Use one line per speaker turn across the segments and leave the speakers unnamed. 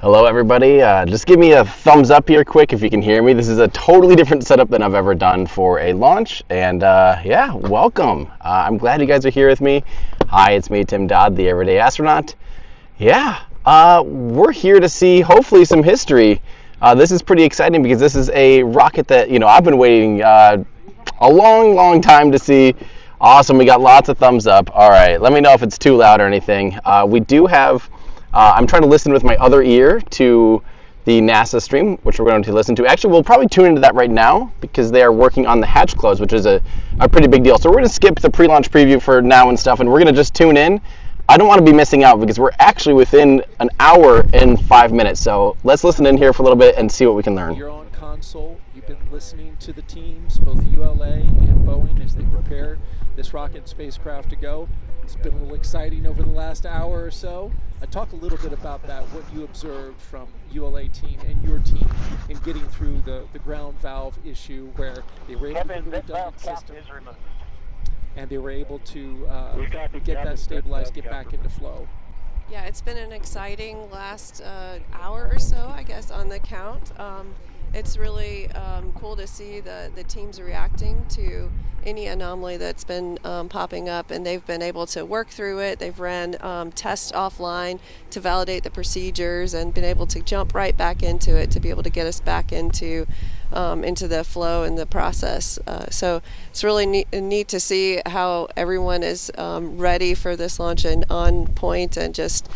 Hello everybody, just give me a thumbs up here quick if you can hear me. This is a totally different setup than I've ever done for a launch, and yeah, welcome. I'm glad you guys are here with me. Hi, it's me, Tim Dodd, the Everyday Astronaut. Yeah, we're here to see hopefully some history. This is pretty exciting because this is a rocket that, I've been waiting a long time to see. Awesome, we got lots of thumbs up. All right, let me know if it's too loud or anything. We do have I'm trying to listen with my other ear to the NASA stream, which we're going to listen to. Actually, we'll probably tune into that right now because they are working on the hatch close, which is a pretty big deal. So we're going to skip the pre-launch preview for now and stuff, and we're going to just tune in. I don't want to be missing out because we're actually within an hour and 5 minutes. So let's listen in here for a little bit and see what we can learn.
You're on console. You've been listening to the teams, both ULA and Boeing, as they prepare this rocket and spacecraft to go. It's been a little exciting over the last hour or so. Talk a little bit about that, what you observed from ULA team and your team in getting through the ground valve issue where they were able to put a redundant system and they were able to get that stabilized, get back into flow.
Yeah, it's been an exciting last hour or so, I guess, on the count. It's really cool to see the teams reacting to any anomaly that's been popping up, and they've been able to work through it. They've ran tests offline to validate the procedures and been able to jump right back into it to be able to get us back into the flow and the process. So it's really neat to see how everyone is ready for this launch and on point and just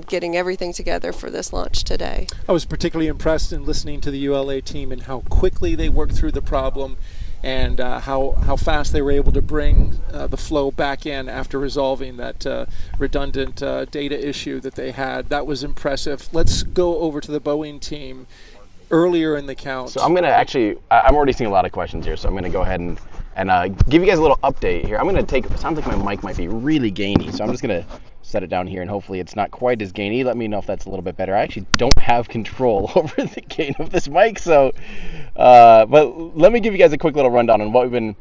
getting everything together for this launch today.
I was particularly impressed in listening to the ULA team and how quickly they worked through the problem and how fast they were able to bring the flow back in after resolving that redundant data issue that they had. That was impressive. Let's go over to the Boeing team earlier in the count.
So I'm going to actually, I'm already seeing a lot of questions here, so I'm going to go ahead and give you guys a little update here. I'm going to take, it sounds like my mic might be really gainy, so I'm just going to set it down here and hopefully it's not quite as gainy. Let me know if that's a little bit better. I actually don't have control over the gain of this mic, so but let me give you guys a quick little rundown on what we've been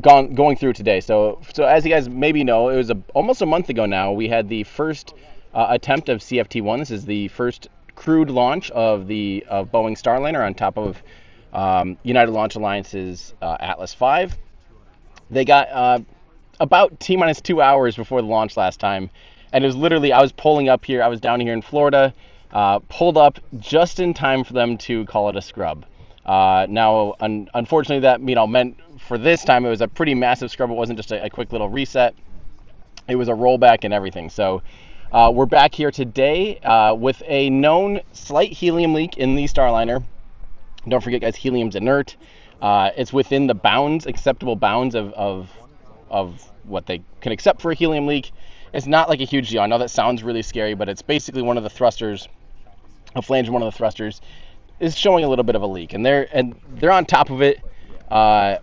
going through today. So as you guys maybe know, it was almost a month ago now, we had the first attempt of CFT-1. This is the first crewed launch of the Boeing Starliner on top of United Launch Alliance's Atlas V. They got about T-minus 2 hours before the launch last time, and it was literally, I was pulling up here, I was down here in Florida, pulled up just in time for them to call it a scrub. Now, unfortunately, that meant for this time it was a pretty massive scrub. It wasn't just a quick little reset. It was a rollback and everything. So we're back here today with a known slight helium leak in the Starliner. Don't forget, guys, helium's inert. It's within the bounds, acceptable bounds of what they can accept for a helium leak. It's not like a huge deal. I know that sounds really scary, but it's basically one of the thrusters, a flange in one of the thrusters is showing a little bit of a leak, and they're on top of it. They're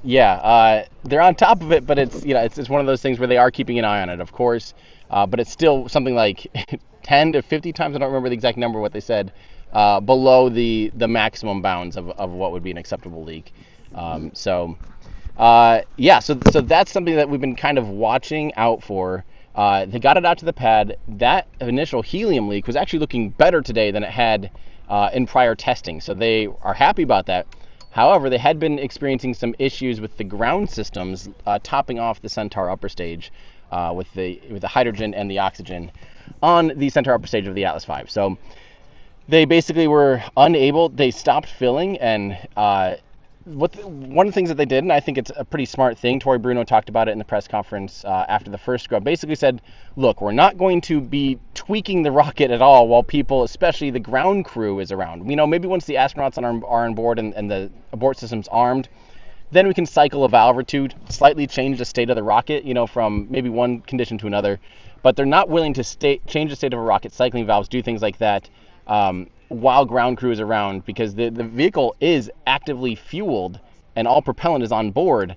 on top of it, but it's one of those things where they are keeping an eye on it, of course. But it's still something like 10 to 50 times, I don't remember the exact number what they said, below the maximum bounds of what would be an acceptable leak. So that's something that we've been kind of watching out for. They got it out to the pad. That initial helium leak was actually looking better today than it had in prior testing, so they are happy about that. However, they had been experiencing some issues with the ground systems topping off the Centaur upper stage with the hydrogen and the oxygen on the Centaur upper stage of the Atlas V. So they basically were unable, they stopped filling, and one of the things that they did, and I think it's a pretty smart thing, Tori Bruno talked about it in the press conference after the first scrub, basically said, look, we're not going to be tweaking the rocket at all while people, especially the ground crew, is around. Maybe once the astronauts are on board and the abort system's armed, then we can cycle a valve or two, slightly change the state of the rocket, from maybe one condition to another. But they're not willing to change the state of a rocket, cycling valves, do things like that, while ground crew is around, because the vehicle is actively fueled and all propellant is on board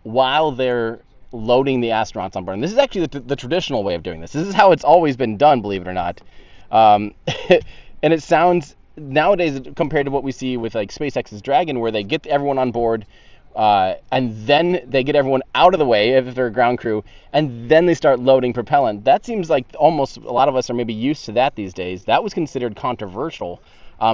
while they're loading the astronauts on board. And this is actually the traditional way of doing this. This is how it's always been done, believe it or not. And it sounds, nowadays, compared to what we see with like SpaceX's Dragon, where they get everyone on board, and then they get everyone out of the way if they're a ground crew, and then they start loading propellant. That seems like almost a lot of us are maybe used to that these days. That was considered controversial.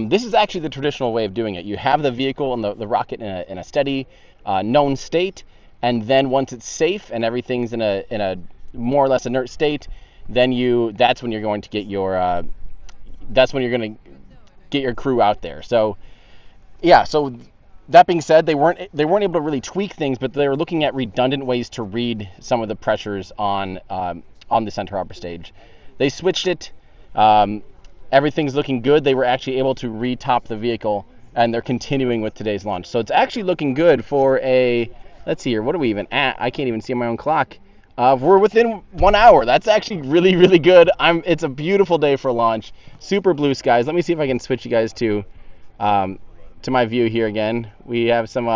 This is actually the traditional way of doing it. You have the vehicle and the rocket in a steady, known state, and then once it's safe and everything's in a more or less inert state, then that's when you're going to get your crew out there. So yeah, so that being said, they weren't able to really tweak things, but they were looking at redundant ways to read some of the pressures on the center hopper stage. They switched it. Everything's looking good. They were actually able to retop the vehicle, and they're continuing with today's launch. So it's actually looking good for let's see here, what are we even at? I can't even see on my own clock. We're within 1 hour. That's actually really, really good. It's a beautiful day for launch. Super blue skies. Let me see if I can switch you guys to my view here again. We have some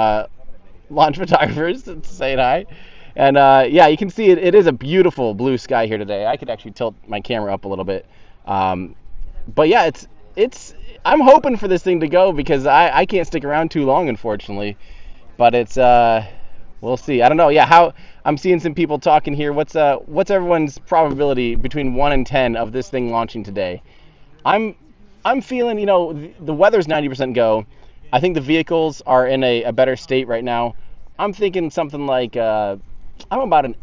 launch photographers saying hi. And yeah, you can see it is a beautiful blue sky here today. I could actually tilt my camera up a little bit. But yeah, I'm hoping for this thing to go because I can't stick around too long, unfortunately. But we'll see. I don't know. Yeah, I'm seeing some people talking here. What's everyone's probability between 1 and 10 of this thing launching today? I'm feeling, the weather's 90% go. I think the vehicles are in a better state right now. I'm thinking something like I'm about an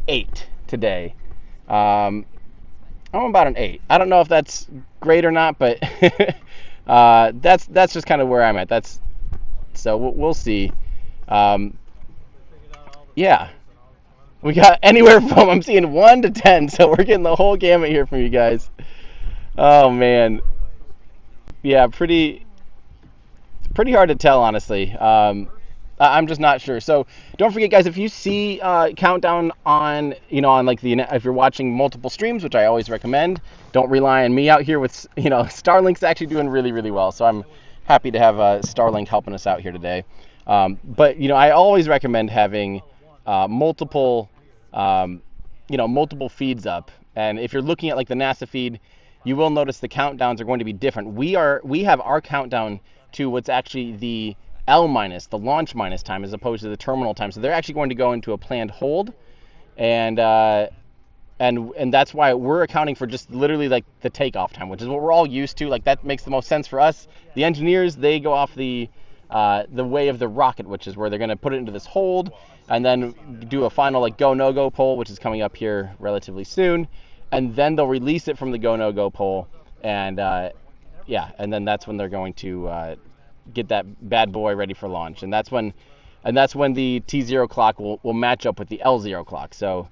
8 today. I'm about an 8. I don't know if that's great or not, but that's just kind of where I'm at. So we'll see. Yeah, we got anywhere from I'm seeing 1 to 10, so we're getting the whole gamut here from you guys. Oh man, yeah, pretty hard to tell, honestly. I'm just not sure. So don't forget, guys, if you see countdown on like if you're watching multiple streams, which I always recommend, don't rely on me out here with, Starlink's actually doing really, really well. So I'm happy to have Starlink helping us out here today. But, I always recommend having multiple feeds up. And if you're looking at like the NASA feed, you will notice the countdowns are going to be different. We have our countdown to what's actually the L minus, the launch minus time, as opposed to the terminal time. So they're actually going to go into a planned hold, and that's why we're accounting for just literally like the takeoff time, which is what we're all used to. Like that makes the most sense for us. The engineers, they go off the way of the rocket, which is where they're going to put it into this hold, and then do a final like go no go poll, which is coming up here relatively soon, and then they'll release it from the go no go poll, and and then that's when they're going to get that bad boy ready for launch, and that's when the T0 clock will match up with the L0 clock. So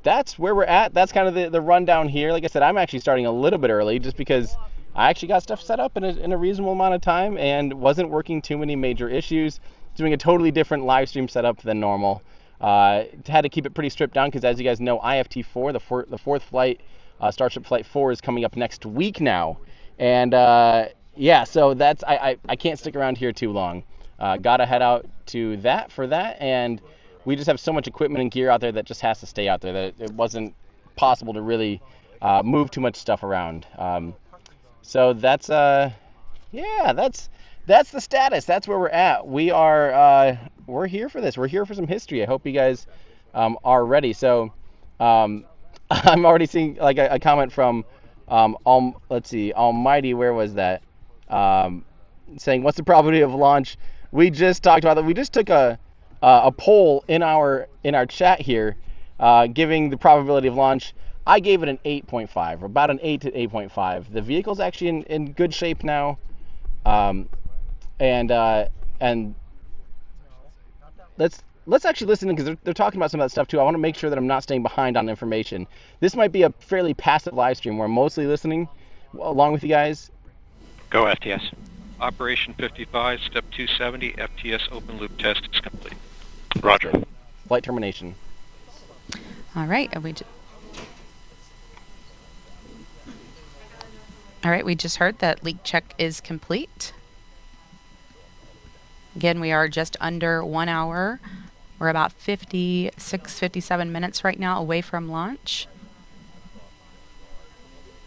that's where we're at. That's kind of the rundown here. Like I said, I'm actually starting a little bit early just because I actually got stuff set up in a reasonable amount of time and wasn't working too many major issues. Doing a totally different live stream setup than normal. Had to keep it pretty stripped down because, as you guys know, IFT4, the fourth flight, Starship Flight 4, is coming up next week now, and yeah, so that's I can't stick around here too long. Gotta head out to for that, and we just have so much equipment and gear out there that just has to stay out there that it wasn't possible to really move too much stuff around. So that's that's the status. That's where we're at. We're here for this. We're here for some history. I hope you guys are ready. So I'm already seeing like a comment from let's see, Almighty. Where was that? Saying what's the probability of launch? We just talked about that. We just took a poll in our chat here, giving the probability of launch. I gave it an 8.5, about an 8 to 8.5. The vehicle's actually in good shape now, and let's actually listen because they're talking about some of that stuff too. I want to make sure that I'm not staying behind on information. This might be a fairly passive live stream where I'm mostly listening along with you guys.
Go FTS. Operation 55, step 270, FTS open loop test is complete. Roger.
Flight termination.
All right. All right, we just heard that leak check is complete. Again, we are just under 1 hour. We're about 56, 57 minutes right now away from launch.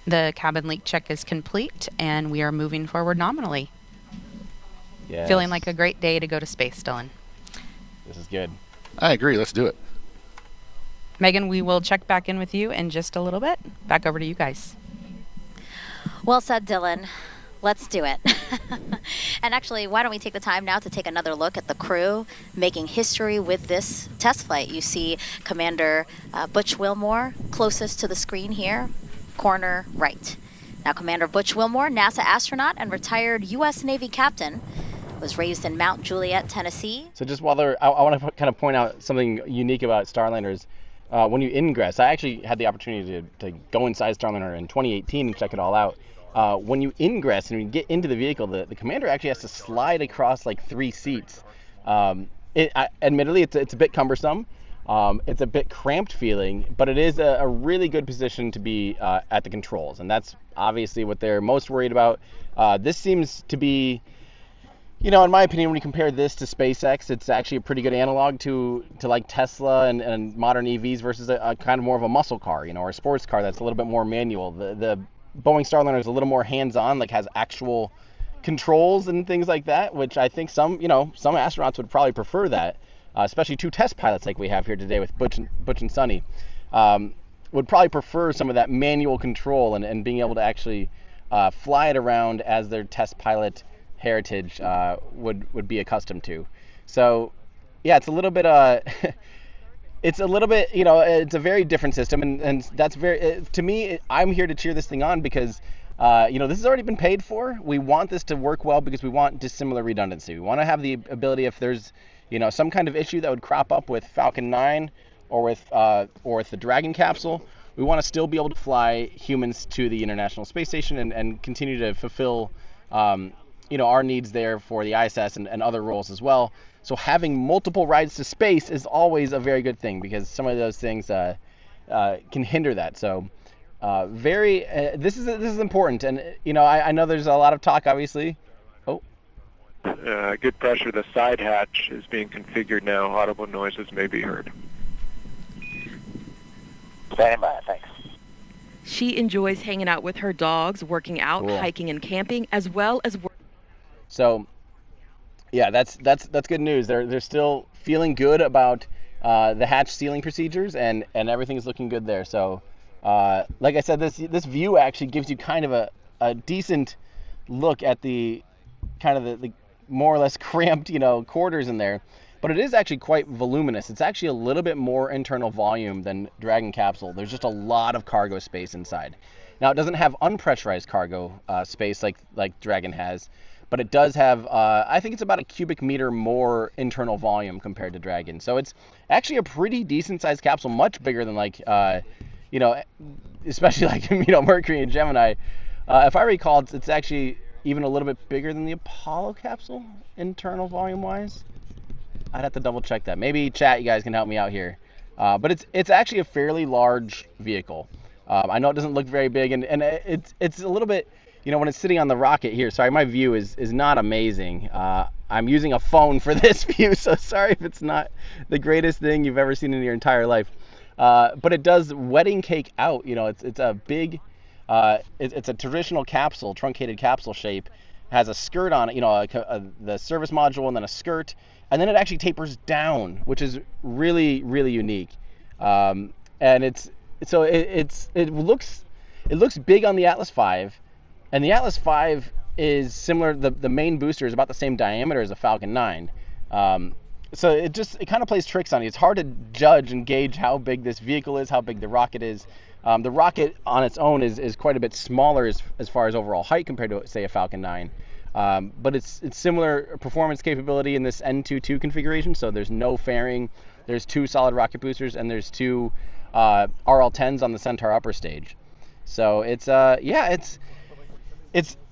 The cabin leak check is complete, and we are moving forward nominally.
Yes.
Feeling like a great day to go to space, Dylan.
This is good.
I agree. Let's do it.
Megan, we will check back in with you in just a little bit. Back over to you guys.
Well said, Dylan. Let's do it. And actually, why don't we take the time now to take another look at the crew making history with this test flight. You see Commander Butch Wilmore closest to the screen here, corner right. Now, Commander Butch Wilmore, NASA astronaut and retired U.S. Navy captain, was raised in Mount Juliet, Tennessee.
So just while I want to kind of point out something unique about Starliners. When you ingress, I actually had the opportunity to go inside Starliner in 2018 and check it all out. When you ingress and you get into the vehicle, the commander actually has to slide across like 3 seats. Admittedly, it's a bit cumbersome. It's a bit cramped feeling, but it is a really good position to be at the controls, and that's obviously what they're most worried about. This seems to be, in my opinion, when you compare this to SpaceX, it's actually a pretty good analog to like Tesla and modern EVs versus a kind of more of a muscle car, or a sports car that's a little bit more manual. The Boeing Starliner is a little more hands-on, like has actual controls and things like that, which I think some astronauts would probably prefer that, especially 2 test pilots like we have here today with Butch and Suni, would probably prefer some of that manual control and being able to actually fly it around as their test pilot heritage would be accustomed to. So yeah, it's a little bit it's a very different system, and that's very to me, I'm here to cheer this thing on because this has already been paid for. We want this to work well because we want dissimilar redundancy. We want to have the ability, if there's some kind of issue that would crop up with Falcon 9 or with the Dragon capsule, we want to still be able to fly humans to the International Space Station and continue to fulfill our needs there for the ISS and other roles as well. So having multiple rides to space is always a very good thing because some of those things can hinder that. So this is important, and I know there's a lot of talk, obviously.
Good pressure. The side hatch is being configured now. Audible noises may be heard.
Standing by, thanks.
She enjoys hanging out with her dogs, working out,
Cool.
hiking and camping, as well as
So, yeah, that's good news. They're still feeling good about the hatch sealing procedures, and everything's looking good there. So, like I said, this view actually gives you kind of a decent look at the kind of the more or less cramped quarters in there. But it is actually quite voluminous. It's actually a little bit more internal volume than Dragon capsule. There's just a lot of cargo space inside. Now, it doesn't have unpressurized cargo space like Dragon has, but it does have, I think it's about a cubic meter more internal volume compared to Dragon. So it's actually a pretty decent sized capsule, much bigger than especially like, Mercury and Gemini. If I recall, it's actually even a little bit bigger than the Apollo capsule, internal volume wise. I'd have to double check that. Maybe chat, you guys can help me out here. But it's actually a fairly large vehicle. I know it doesn't look very big, and it's a little bit, when it's sitting on the rocket here. Sorry, my view is not amazing. I'm using a phone for this view, so sorry if it's not the greatest thing you've ever seen in your entire life. But it does wedding cake out. It's a big, it's a traditional capsule, truncated capsule shape. Has a skirt on it, the service module, and then a skirt. And then it actually tapers down, which is really, really unique. And it looks big on the Atlas V, and the Atlas V is similar. The main booster is about the same diameter as a Falcon 9. So it kind of plays tricks on you. It's hard to judge and gauge how big this vehicle is, how big the rocket is. The rocket on its own is quite a bit smaller as far as overall height compared to, say, a Falcon 9. But it's similar performance capability in this N22 configuration. So there's no fairing, there's 2 solid rocket boosters, and there's 2 RL-10s on the Centaur upper stage. So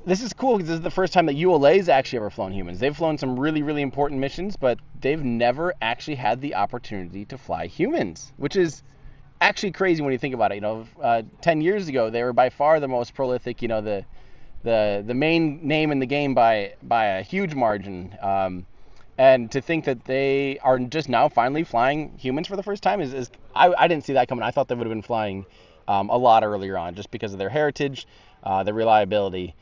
this is cool because this is the first time that ULA's actually ever flown humans. They've flown some really, really important missions, but they've never actually had the opportunity to fly humans, which is actually crazy when you think about it. 10 years ago, they were by far the most prolific, the main name in the game by a huge margin. And to think that they are just now finally flying humans for the first time is I didn't see that coming. I thought they would have been flying a lot earlier on just because of their heritage, their reliability.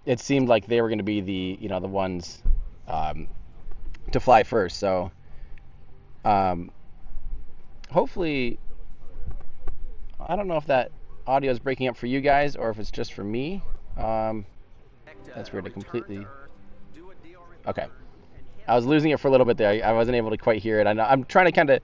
it seemed like they were going to be the ones to fly first. So hopefully, I don't know if that audio is breaking up for you guys or if it's just for me. That's weird. Completely. Okay. I was losing it for a little bit there. I wasn't able to quite hear it. I'm trying to kind of,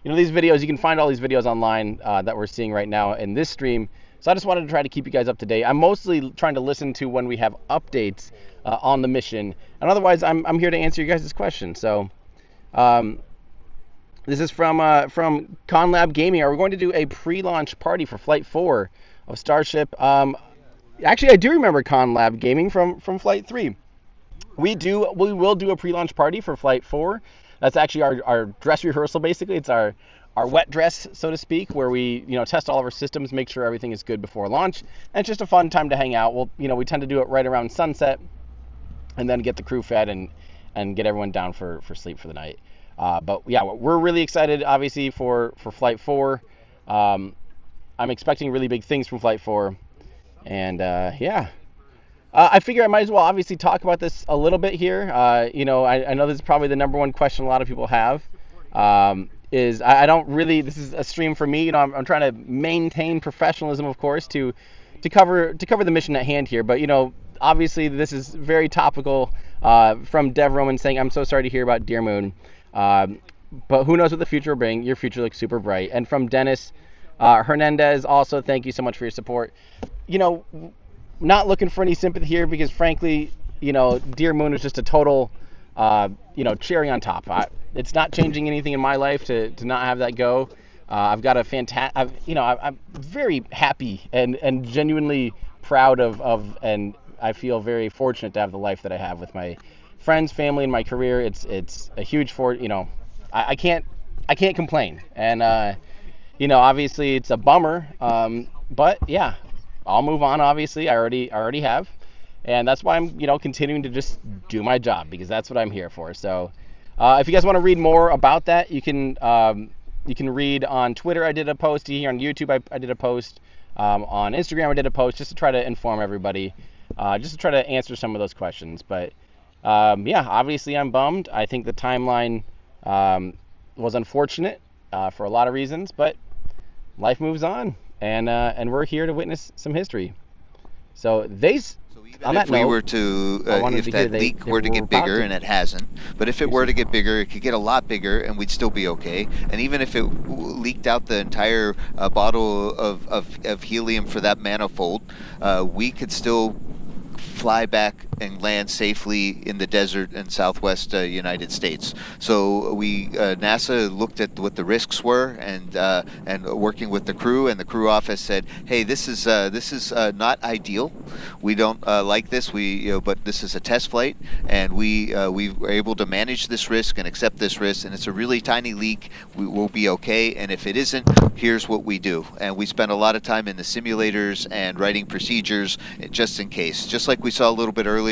these videos, you can find all these videos online that we're seeing right now in this stream. So I just wanted to try to keep you guys up to date. I'm mostly trying to listen to when we have updates on the mission. And otherwise, I'm here to answer you guys' questions. So this is from ConLab Gaming. Are we going to do a pre-launch party for Flight 4 of Starship? Actually, I do remember ConLab Gaming from Flight 3. We will do a pre-launch party for Flight 4. That's actually our dress rehearsal, basically. It's our wet dress, so to speak, where we test all of our systems, make sure everything is good before launch. And it's just a fun time to hang out. We tend to do it right around sunset, and then get the crew fed and get everyone down for sleep for the night. But yeah, we're really excited, obviously, for Flight 4. I'm expecting really big things from Flight 4, and yeah. I figure I might as well obviously talk about this a little bit here. I know this is probably the number one question a lot of people have. I don't really, this is a stream for me. I'm trying to maintain professionalism, of course, to cover the mission at hand here. But obviously this is very topical. From Dev Roman saying, "I'm so sorry to hear about Dear Moon, but who knows what the future will bring. Your future looks super bright." And from Dennis Hernandez, also, thank you so much for your support. Not looking for any sympathy here because, frankly, Dear Moon is just a total, cherry on top. It's not changing anything in my life to not have that go. I've got a fantastic, I'm very happy and genuinely proud of, and I feel very fortunate to have the life that I have with my friends, family, and my career. It's a huge I can't complain. And, obviously it's a bummer, but yeah. I'll move on, obviously. I already have. And that's why I'm, continuing to just do my job, because that's what I'm here for. So if you guys want to read more about that, you can read on Twitter. I did a post here on YouTube. I did a post on Instagram. I did a post just to try to inform everybody, just to try to answer some of those questions. But yeah, obviously I'm bummed. I think the timeline was unfortunate for a lot of reasons, but life moves on. And we're here to witness some history. So on that note,
if that leak were to get bigger, and it hasn't, but if it were to get bigger, it could get a lot bigger, and we'd still be okay. And even if it leaked out the entire bottle of helium for that manifold, we could still fly back and land safely in the desert in southwest United States. So NASA looked at what the risks were, and working with the crew, and the crew office said, "Hey, this is not ideal. We don't like this. But this is a test flight, and we were able to manage this risk and accept this risk. And it's a really tiny leak. We will be okay. And if it isn't, here's what we do." And we spent a lot of time in the simulators and writing procedures just in case. Just like we saw a little bit earlier,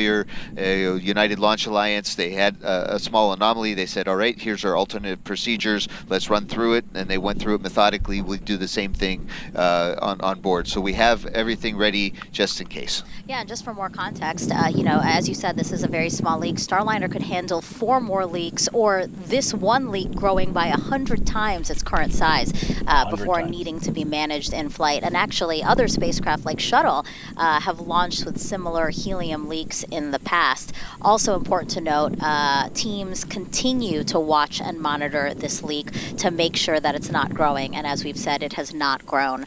United Launch Alliance, they had a small anomaly. They said, "All right, here's our alternate procedures. Let's run through it." And they went through it methodically. We do the same thing on board. So we have everything ready just in case.
Yeah, and just for more context, as you said, this is a very small leak. Starliner could handle 4 more leaks, or this one leak growing by 100 times its current size before needing to be managed in flight. And actually, other spacecraft like Shuttle have launched with similar helium leaks in the past. Also important to note, teams continue to watch and monitor this leak to make sure that it's not growing. And as we've said, it has not grown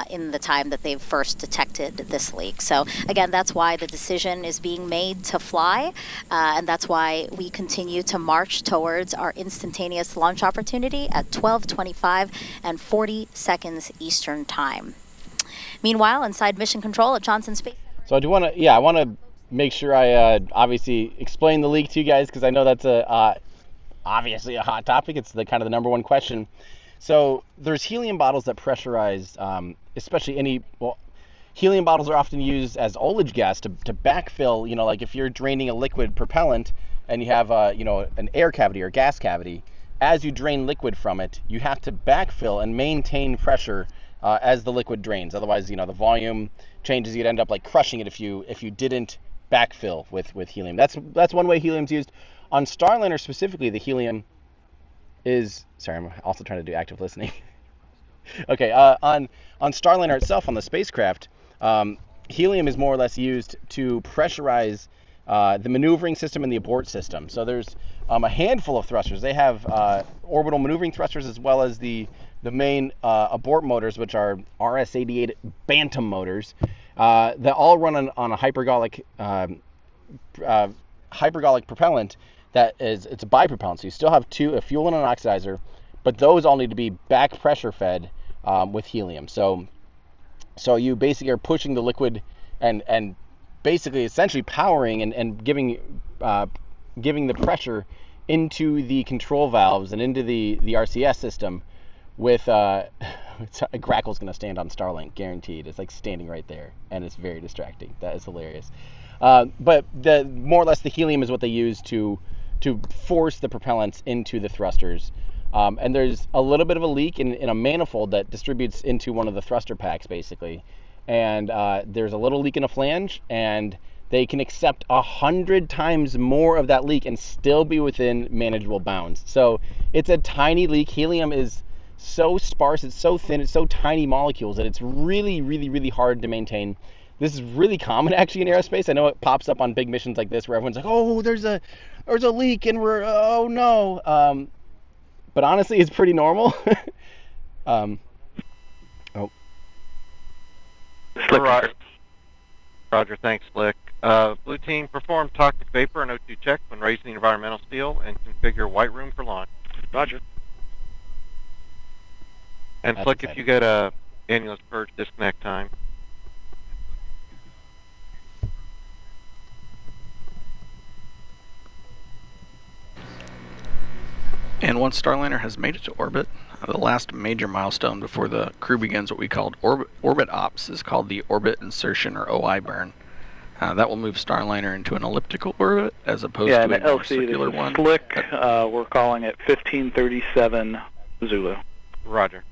in the time that they've first detected this leak. So again, that's why the decision is being made to fly, and that's why we continue to march towards our instantaneous launch opportunity at 12:25 and 40 seconds Eastern Time. Meanwhile, inside Mission Control at Johnson Space.
So I want to make sure I obviously explain the leak to you guys, because I know that's obviously a hot topic. It's the kind of the number one question. So there's helium bottles that pressurize, especially helium bottles are often used as ullage gas to backfill, like if you're draining a liquid propellant and you have an air cavity or gas cavity, as you drain liquid from it, you have to backfill and maintain pressure as the liquid drains. Otherwise, the volume changes. You'd end up like crushing it if you didn't backfill with helium. That's one way helium's used. On Starliner specifically, the helium is, sorry, I'm also trying to do active listening. Okay, on Starliner itself, on the spacecraft, helium is more or less used to pressurize the maneuvering system and the abort system. So there's a handful of thrusters. They have orbital maneuvering thrusters as well as the main abort motors, which are RS-88 Bantam motors, that all run on a hypergolic propellant. It's a bipropellant, so you still have a fuel and an oxidizer, but those all need to be back pressure fed with helium. So you basically are pushing the liquid and basically essentially powering and giving the pressure into the control valves and into the RCS system with Grackle's going to stand on Starlink, guaranteed. It's like standing right there, and it's very distracting. That is hilarious. But more or less the helium is what they use to force the propellants into the thrusters. And there's a little bit of a leak in a manifold that distributes into one of the thruster packs, basically. And there's a little leak in a flange, and they can accept 100 times more of that leak and still be within manageable bounds. So it's a tiny leak. Helium is so sparse, it's so thin, it's so tiny molecules that it's really, really, really hard to maintain. This is really common actually in aerospace. I know it pops up on big missions like this where everyone's like, oh, there's a leak and oh no. But honestly, it's pretty normal.
Roger, thanks, Slick. Blue team, perform toxic vapor and O2 check when raising the environmental seal and configure white room for launch. Roger. And
That's
Slick,
exciting.
if you get a annulus purge disconnect time.
And once Starliner has made it to orbit, the last major milestone before the crew begins what we called orbit ops is called the orbit insertion, or OI burn. That will move Starliner into an elliptical orbit as opposed to a more circular one.
Slick, we're calling it 1537 Zulu.
Roger.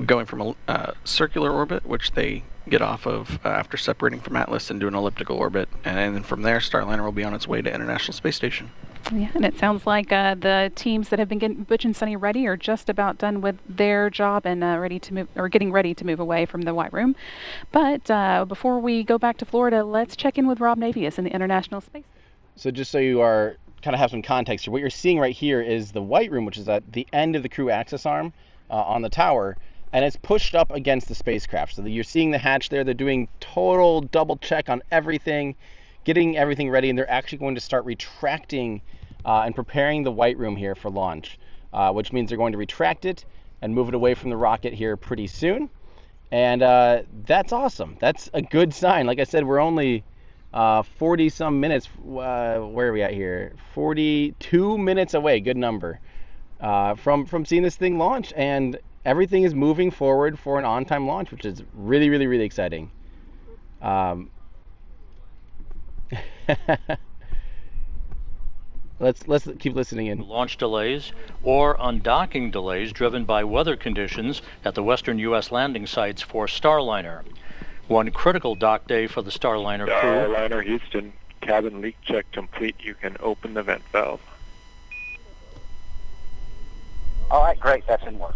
Going from a circular orbit, which they get off of after separating from Atlas, into an elliptical orbit, and then from there Starliner will be on its way to International Space Station.
Yeah, and it sounds like the teams that have been getting Butch and Suni ready are just about done with their job and ready to move, or getting ready to move away from the White Room. But before we go back to Florida, let's check in with Rob Navius in the International Space.
So just so you are kind of have some context here, what you're seeing right here is the White Room, which is at the end of the crew access arm on the tower, and it's pushed up against the spacecraft. So you're seeing the hatch there. They're doing total double check on everything, getting everything ready, and they're actually going to start retracting and preparing the White Room here for launch, which means they're going to retract it and move it away from the rocket here pretty soon. And that's awesome. That's a good sign. Like I said, we're only 40 some minutes. Where are we at here? 42 minutes away. Good number from seeing this thing launch, and everything is moving forward for an on-time launch, which is really, really, really exciting. Let's keep listening in.
Launch delays or undocking delays driven by weather conditions at the western U.S. landing sites for Starliner. One critical dock day for the Starliner crew.
Starliner Houston, cabin leak check complete. You can open the vent valve.
All right, great. That's in work.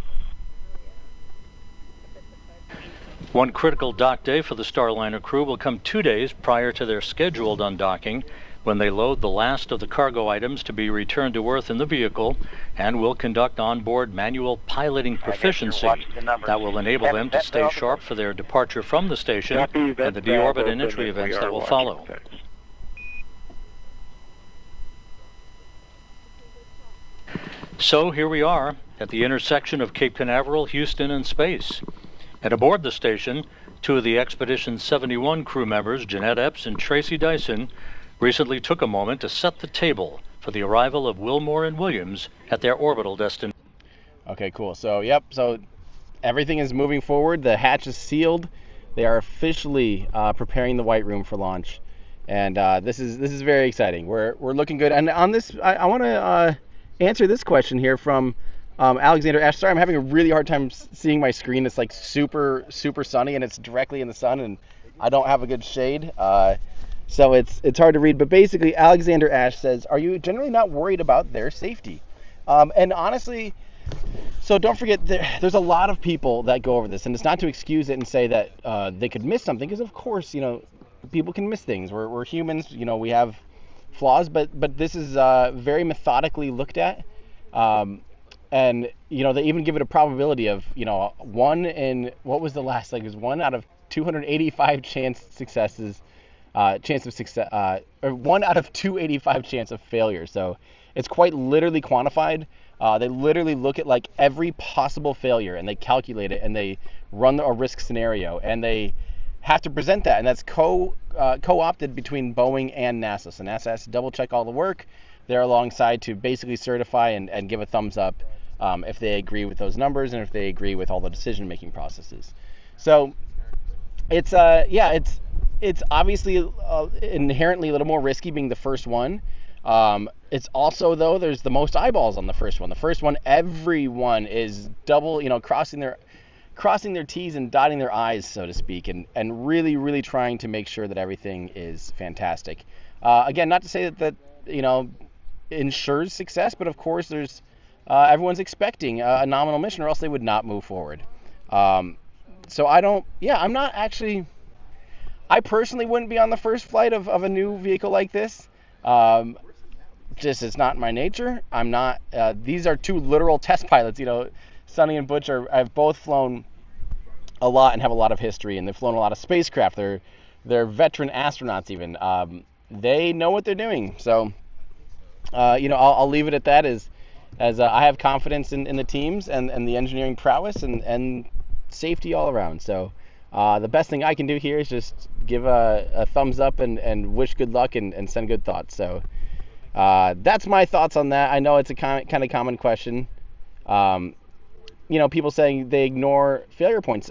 One critical dock day for the Starliner crew will come 2 days prior to their scheduled undocking, when they load the last of the cargo items to be returned to Earth in the vehicle, and will conduct onboard manual piloting proficiency that will enable them to stay sharp for their departure from the station and the deorbit and entry events that will follow. So here we are at the intersection of Cape Canaveral, Houston, and space. And aboard the station, two of the Expedition 71 crew members, Jeanette Epps and Tracy Dyson, recently took a moment to set the table for the arrival of Wilmore and Williams at their orbital destination.
Okay, cool. So, so everything is moving forward. The hatch is sealed. They are officially preparing the White Room for launch, and this is very exciting. We're looking good. And on this, I want to answer this question here from Alexander Ash, sorry, I'm having a really hard time seeing my screen. It's like super sunny, and it's directly in the sun, and I don't have a good shade, so it's hard to read. But basically, Alexander Ash says, "Are you generally not worried about their safety?" And honestly, so don't forget, there's a lot of people that go over this, and it's not to excuse it and say that they could miss something, because of course, people can miss things. We're humans, we have flaws, but this is very methodically looked at. And they even give it a probability of one in, what was the last, like it was 1 out of 285 chance of success, or 1 out of 285 chance of failure. So it's quite literally quantified. They literally look at like every possible failure, and they calculate it, and they run a risk scenario, and they have to present that, and that's co-opted between Boeing and NASA. So NASA has to double check all the work. They're alongside to basically certify and give a thumbs up if they agree with those numbers and if they agree with all the decision-making processes. So it's obviously inherently a little more risky being the first one. It's also, though, there's the most eyeballs on the first one. The first one, everyone is double, crossing their T's and dotting their I's, so to speak, and really trying to make sure that everything is fantastic. Again, not to say that ensures success, but of course there's everyone's expecting a nominal mission, or else they would not move forward. So I'm not actually, I personally wouldn't be on the first flight of a new vehicle like this. Just, it's not in my nature. I'm not, these are two literal test pilots. Suni and Butch have both flown a lot and have a lot of history, and they've flown a lot of spacecraft. They're veteran astronauts even. They know what they're doing. So I'll leave it at that, as I have confidence in the teams and the engineering prowess and safety all around. So the best thing I can do here is just give a thumbs up and wish good luck and send good thoughts. So that's my thoughts on that. I know it's a kind of common question. People saying they ignore failure points.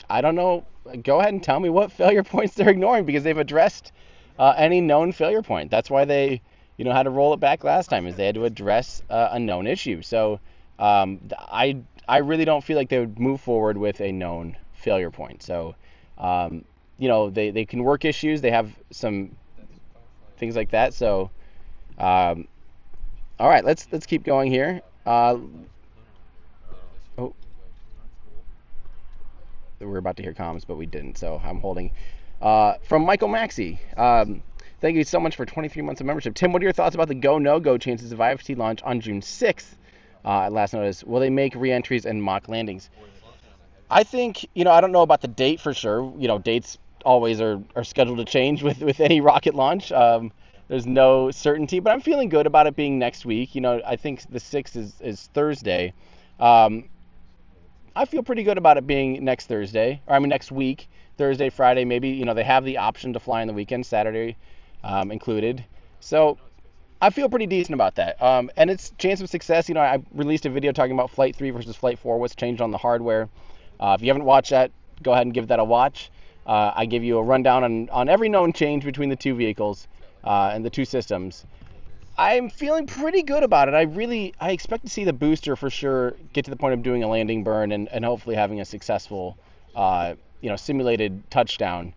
I don't know. Go ahead and tell me what failure points they're ignoring, because they've addressed any known failure point. That's why they had to roll it back last time, is they had to address a known issue. So I really don't feel like they would move forward with a known failure point. So they can work issues. They have some things like that. So all right, let's keep going here. We're about to hear comms, but we didn't, so I'm holding. From Michael Maxey. Thank you so much for 23 months of membership. Tim, what are your thoughts about the go-no-go chances of IFT launch on June 6th? At last notice, will they make re-entries and mock landings? I think, I don't know about the date for sure. Dates always are scheduled to change with any rocket launch. There's no certainty, but I'm feeling good about it being next week. I think the 6th is Thursday. I feel pretty good about it being next week, Thursday, Friday, maybe. They have the option to fly on the weekend, Saturday included. So I feel pretty decent about that. And it's chance of success. I released a video talking about Flight 3 versus Flight 4, what's changed on the hardware. If you haven't watched that, go ahead and give that a watch. I give you a rundown on every known change between the two vehicles and the two systems. I'm feeling pretty good about it. I expect to see the booster for sure get to the point of doing a landing burn and hopefully having a successful, simulated touchdown.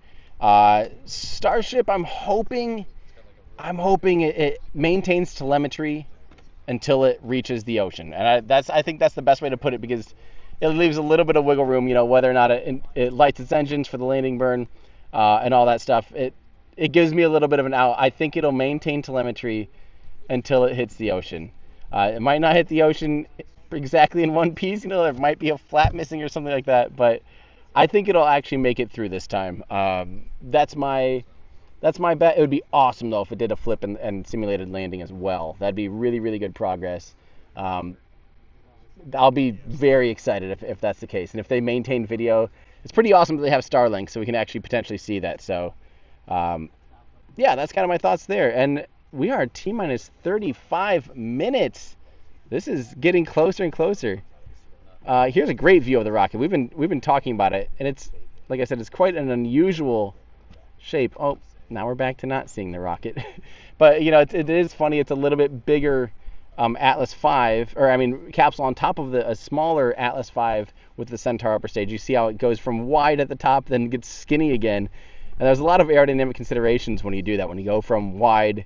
Starship, I'm hoping it maintains telemetry until it reaches the ocean, and I think that's the best way to put it, because it leaves a little bit of wiggle room. Whether or not it lights its engines for the landing burn and all that stuff. It gives me a little bit of an out. I think it'll maintain telemetry until it hits the ocean. It might not hit the ocean exactly in one piece. There might be a flap missing or something like that, but I think it'll actually make it through this time. That's my bet. It would be awesome though if it did a flip and simulated landing as well. That'd be really good progress. I'll be very excited if that's the case, and if they maintain video. It's pretty awesome that they have Starlink, so we can actually potentially see that. So that's kind of my thoughts there. And we are T-minus 35 minutes. This is getting closer and closer. Here's a great view of the rocket. We've been talking about it, and it's, like I said, it's quite an unusual shape. Oh, now we're back to not seeing the rocket. But it is funny. It's a little bit bigger Atlas V, or I mean capsule on top of a smaller Atlas V with the Centaur upper stage. You see how it goes from wide at the top, then gets skinny again. And there's a lot of aerodynamic considerations when you do that, when you go from wide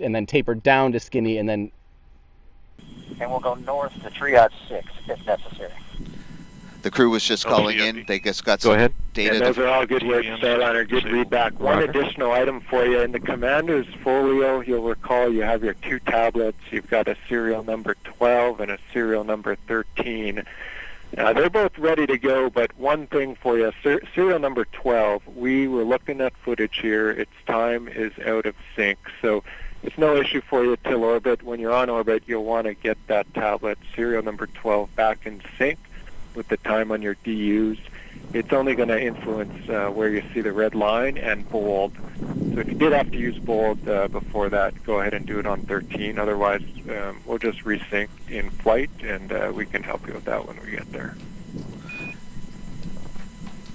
and then taper down to skinny, and then...
And we'll go north to triage 6 if necessary.
The crew was just calling in. They just got some data.
Yeah, those are all good words, Starliner. Good readback. One additional item for you. In the commander's folio, you'll recall you have your 2 tablets. You've got a serial number 12 and a serial number 13. They're both ready to go, but one thing for you. Serial number 12, we were looking at footage here. Its time is out of sync, so it's no issue for you till orbit. When you're on orbit, you'll want to get that tablet, serial number 12, back in sync with the time on your DUs. It's only going to influence where you see the red line and bold. So if you did have to use bold before that, go ahead and do it on 13. Otherwise, we'll just resync in flight, and we can help you with that when we get there.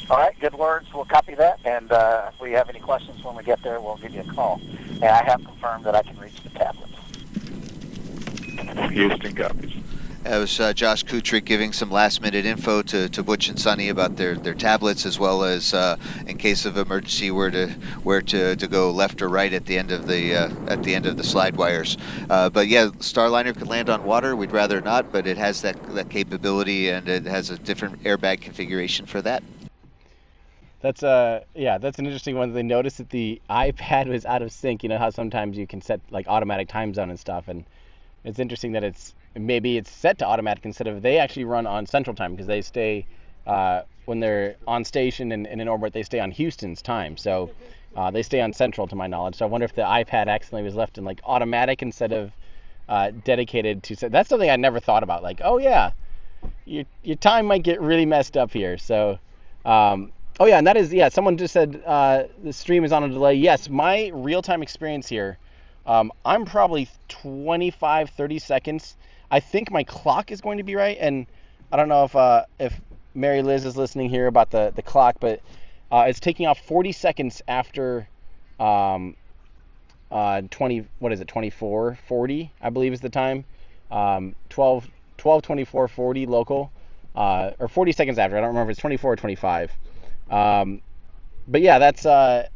All right, good words. We'll copy that, and if we have any questions when we get there, we'll give you a call. And I have confirmed that I can reach the tablet.
Houston copies.
That was Josh Kutrick giving some last-minute info to Butch and Suni about their tablets, as well as in case of emergency where to go left or right at the end of the slide wires. But yeah, Starliner could land on water. We'd rather not, but it has that capability, and it has a different airbag configuration for that.
That's that's an interesting one. They noticed that the iPad was out of sync. You know how sometimes you can set like automatic time zone and stuff, and it's interesting that maybe it's set to automatic instead of they actually run on Central Time, because they stay when they're on station and in orbit, they stay on Houston's time. So they stay on Central, to my knowledge. So I wonder if the iPad accidentally was left in like automatic instead of dedicated to. That's something I never thought about. Like, oh yeah, your time might get really messed up here. So. Oh yeah, and that is, someone just said the stream is on a delay. Yes, my real-time experience here, I'm probably 25, 30 seconds. I think my clock is going to be right, and I don't know if Mary Liz is listening here about the clock, but it's taking off 40 seconds after 24:40, I believe is the time. 12:24:40 local, or 40 seconds after. I don't remember if it's 24 or 25. But yeah, that's our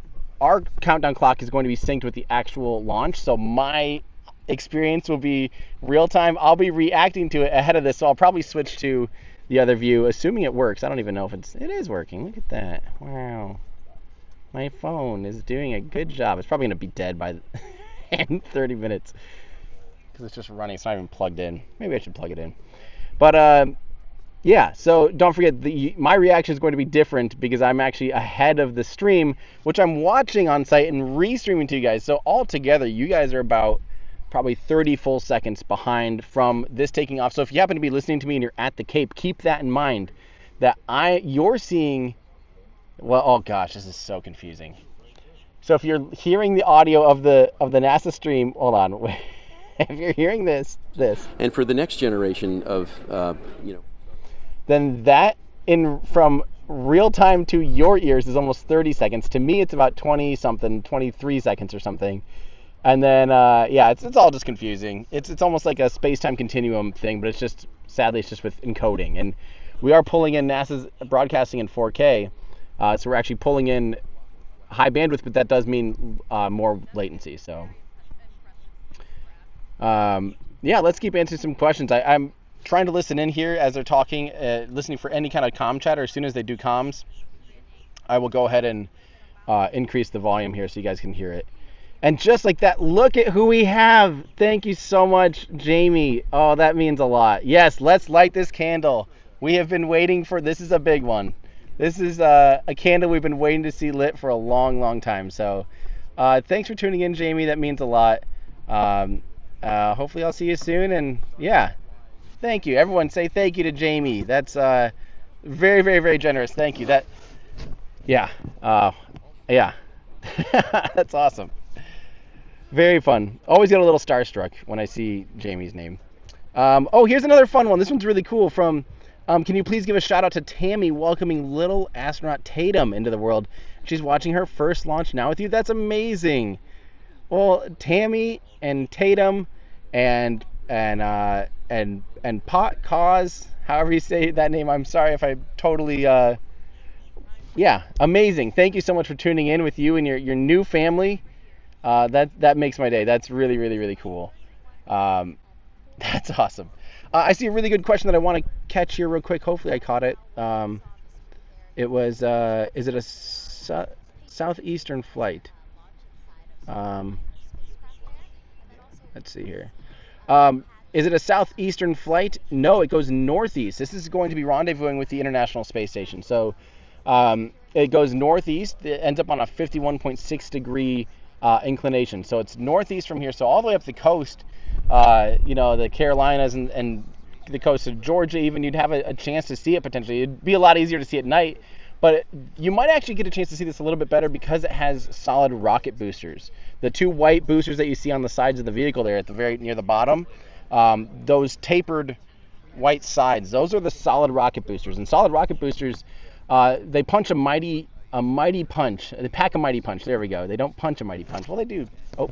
countdown clock is going to be synced with the actual launch, so my experience will be real time. I'll be reacting to it ahead of this, so I'll probably switch to the other view, assuming it works. I don't even know if it is working. Look at that. Wow, my phone is doing a good job. It's probably going to be dead by in 30 minutes because it's just running. It's not even plugged in. Maybe I should plug it in. But yeah, so don't forget, my reaction is going to be different because I'm actually ahead of the stream, which I'm watching on site and re-streaming to you guys. So altogether, you guys are about probably 30 full seconds behind from this taking off. So if you happen to be listening to me and you're at the Cape, keep that in mind, that you're seeing, well, oh gosh, this is so confusing. So if you're hearing the audio of the NASA stream, hold on, if you're hearing this.
And for the next generation of,
then that from real time to your ears is almost 30 seconds. To me, it's about 23 seconds or something. And then, it's all just confusing. It's almost like a space-time continuum thing, but sadly, it's just with encoding. And we are pulling in, NASA's broadcasting in 4K, so we're actually pulling in high bandwidth, but that does mean more latency. So, let's keep answering some questions. I'm trying to listen in here as they're talking, listening for any kind of comm chatter. As soon as they do comms, I will go ahead and increase the volume here so you guys can hear it. And just like that, look at who we have. Thank you so much, Jamie. Oh, that means a lot. Yes, let's light this candle. We have been waiting for, this is a big one. This is a candle we've been waiting to see lit for a long, long time. So thanks for tuning in, Jamie. That means a lot. Hopefully I'll see you soon. And yeah, thank you. Everyone say thank you to Jamie. That's very, very, very generous. Thank you. Yeah. That's awesome. Very fun. Always get a little starstruck when I see Jamie's name. Here's another fun one. This one's really cool from, can you please give a shout out to Tammy welcoming little astronaut Tatum into the world. She's watching her first launch now with you. That's amazing. Well, Tammy and Tatum and and Pot Cause, however you say that name. I'm sorry if I totally yeah, amazing. Thank you so much for tuning in with you and your new family. That makes my day. That's really, really, really cool. That's awesome. I see a really good question that I want to catch here real quick. Hopefully I caught it. It was, is it a southeastern flight? Let's see here. Is it a southeastern flight? No, it goes northeast. This is going to be rendezvousing with the International Space Station. So it goes northeast. It ends up on a 51.6 degree inclination. So it's northeast from here. So all the way up the coast, the Carolinas and the coast of Georgia, even, you'd have a chance to see it potentially. It'd be a lot easier to see at night, but you might actually get a chance to see this a little bit better because it has solid rocket boosters. The two white boosters that you see on the sides of the vehicle there at the very near the bottom, those tapered white sides, those are the solid rocket boosters. And solid rocket boosters, they punch a mighty punch. They pack a mighty punch. There we go. They don't punch a mighty punch. Well, they do. Oh.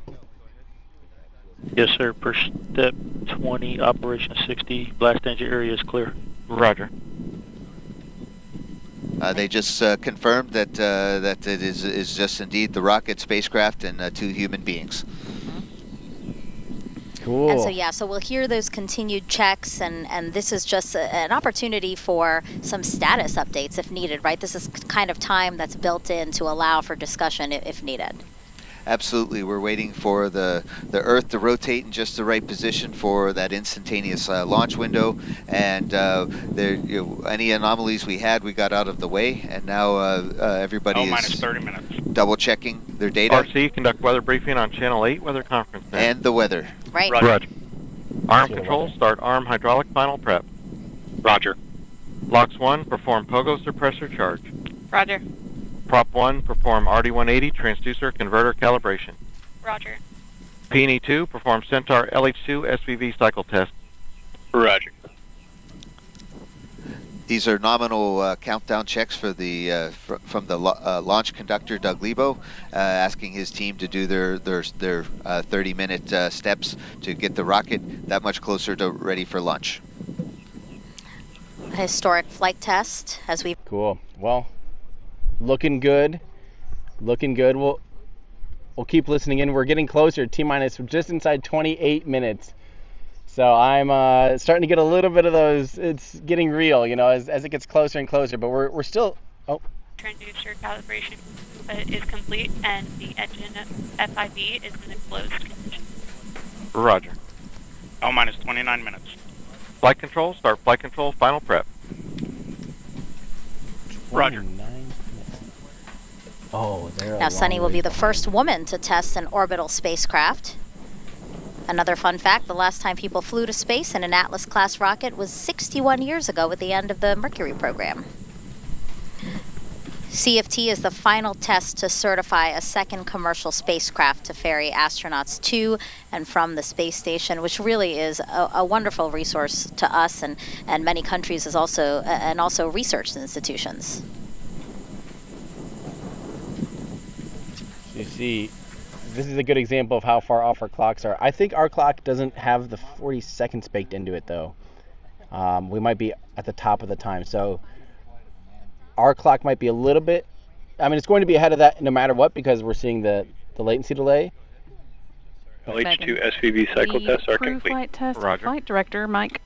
Yes, sir. Per step 20, operation 60, blast engine area is clear.
Roger.
They just confirmed that it is just indeed the rocket spacecraft and 2 human beings.
Cool.
And so we'll hear those continued checks, and this is just an opportunity for some status updates if needed, right? This is kind of time that's built in to allow for discussion if needed.
Absolutely. We're waiting for the Earth to rotate in just the right position for that instantaneous launch window, and any anomalies we had, we got out of the way, and now everybody is
minus 30 minutes.
Double checking their data.
RC, conduct weather briefing on Channel 8 weather conference.
And the weather.
Right.
Roger. Arm control, start arm hydraulic final prep.
Roger.
Locks 1, perform pogo suppressor charge.
Roger.
Prop 1, perform RD-180 transducer converter calibration.
Roger.
P&E 2, perform Centaur LH2 SVV cycle test.
Roger.
These are nominal countdown checks for the from the launch conductor, Doug Lebo, asking his team to do their 30-minute steps to get the rocket that much closer to ready for launch.
A historic flight test as we.
Cool. Well, looking good. Looking good. We'll keep listening in. We're getting closer. T-minus just inside 28 minutes. So I'm starting to get a little bit of those. It's getting real, as it gets closer and closer. But we're still. Oh.
Transducer calibration is complete, and the engine FIV is in a closed condition.
Roger.
minus 29 minutes.
Flight control, start flight control, final prep.
Roger.
Oh, there.
Now, Suni will be the first woman to test an orbital spacecraft. Another fun fact, the last time people flew to space in an Atlas-class rocket was 61 years ago at the end of the Mercury program. CFT is the final test to certify a second commercial spacecraft to ferry astronauts to and from the space station, which really is a wonderful resource to us and many countries and also research institutions.
You see, this is a good example of how far off our clocks are. I think our clock doesn't have the 40 seconds baked into it, though. We might be at the top of the time. So our clock might be a little bit... it's going to be ahead of that no matter what because we're seeing the latency delay.
LH2 SVV cycle tests are complete.
Flight test
Roger.
Flight Director Mike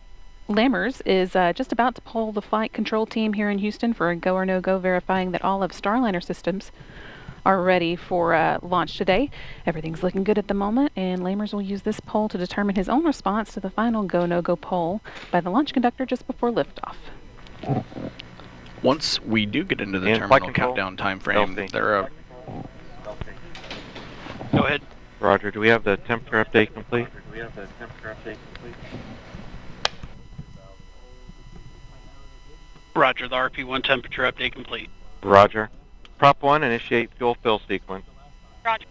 Lammers is just about to poll the flight control team here in Houston for a go or no-go, verifying that all of Starliner systems are ready for launch today. Everything's looking good at the moment, and Lammers will use this poll to determine his own response to the final go-no-go poll by the launch conductor just before liftoff.
Once we do get into the terminal countdown time frame, there are...
Go ahead. Roger, do we have the temperature update complete?
Roger, the RP1 temperature update complete.
Roger. Prop 1, initiate fuel fill sequence.
Roger.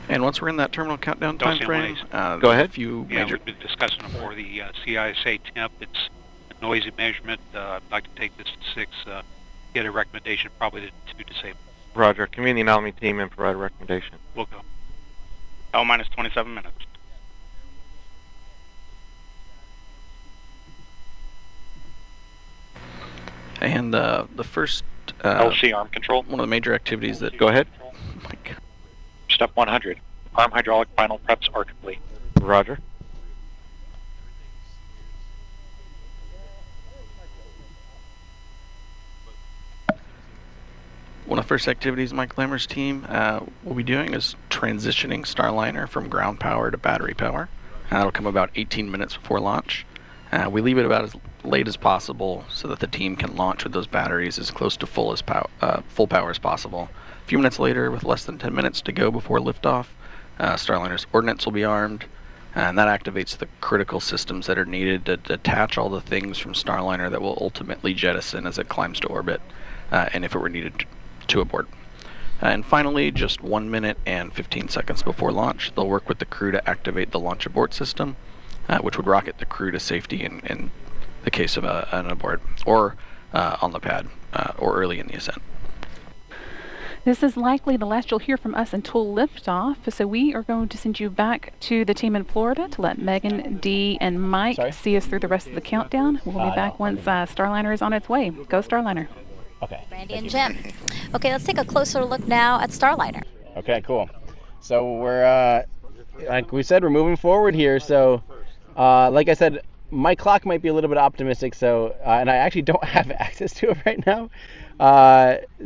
And once we're in that terminal countdown time frame,
go ahead.
We've been discussing before the CISA temp. It's a noisy measurement. I'd like to take this to 6, get a recommendation probably to disable.
Roger. Convene the anomaly team and provide a recommendation.
We'll go. L minus 27 minutes.
And the first
LC arm control.
one of the major activities that
Go ahead.
Step 100. Arm hydraulic final preps are complete.
Roger.
One of the first activities Mike Lammer's team will be doing is transitioning Starliner from ground power to battery power. That'll come about 18 minutes before launch. We leave it about as late as possible so that the team can launch with those batteries as close to full power as possible. A few minutes later, with less than 10 minutes to go before liftoff, Starliner's ordnance will be armed, and that activates the critical systems that are needed to detach all the things from Starliner that will ultimately jettison as it climbs to orbit, and if it were needed to abort. And finally, just 1 minute and 15 seconds before launch, they'll work with the crew to activate the launch abort system, which would rocket the crew to safety in the case of an abort, or on the pad, or early in the ascent.
This is likely the last you'll hear from us until liftoff, so we are going to send you back to the team in Florida to let Megan, Dee, and Mike see us through the rest of the countdown. We'll be back once Starliner is on its way. Go Starliner.
Okay.
Randy and Jim. Okay, let's take a closer look now at Starliner.
Okay, cool. So we're, like we said, we're moving forward here. So, like I said, my clock might be a little bit optimistic. So, and I actually don't have access to it right now.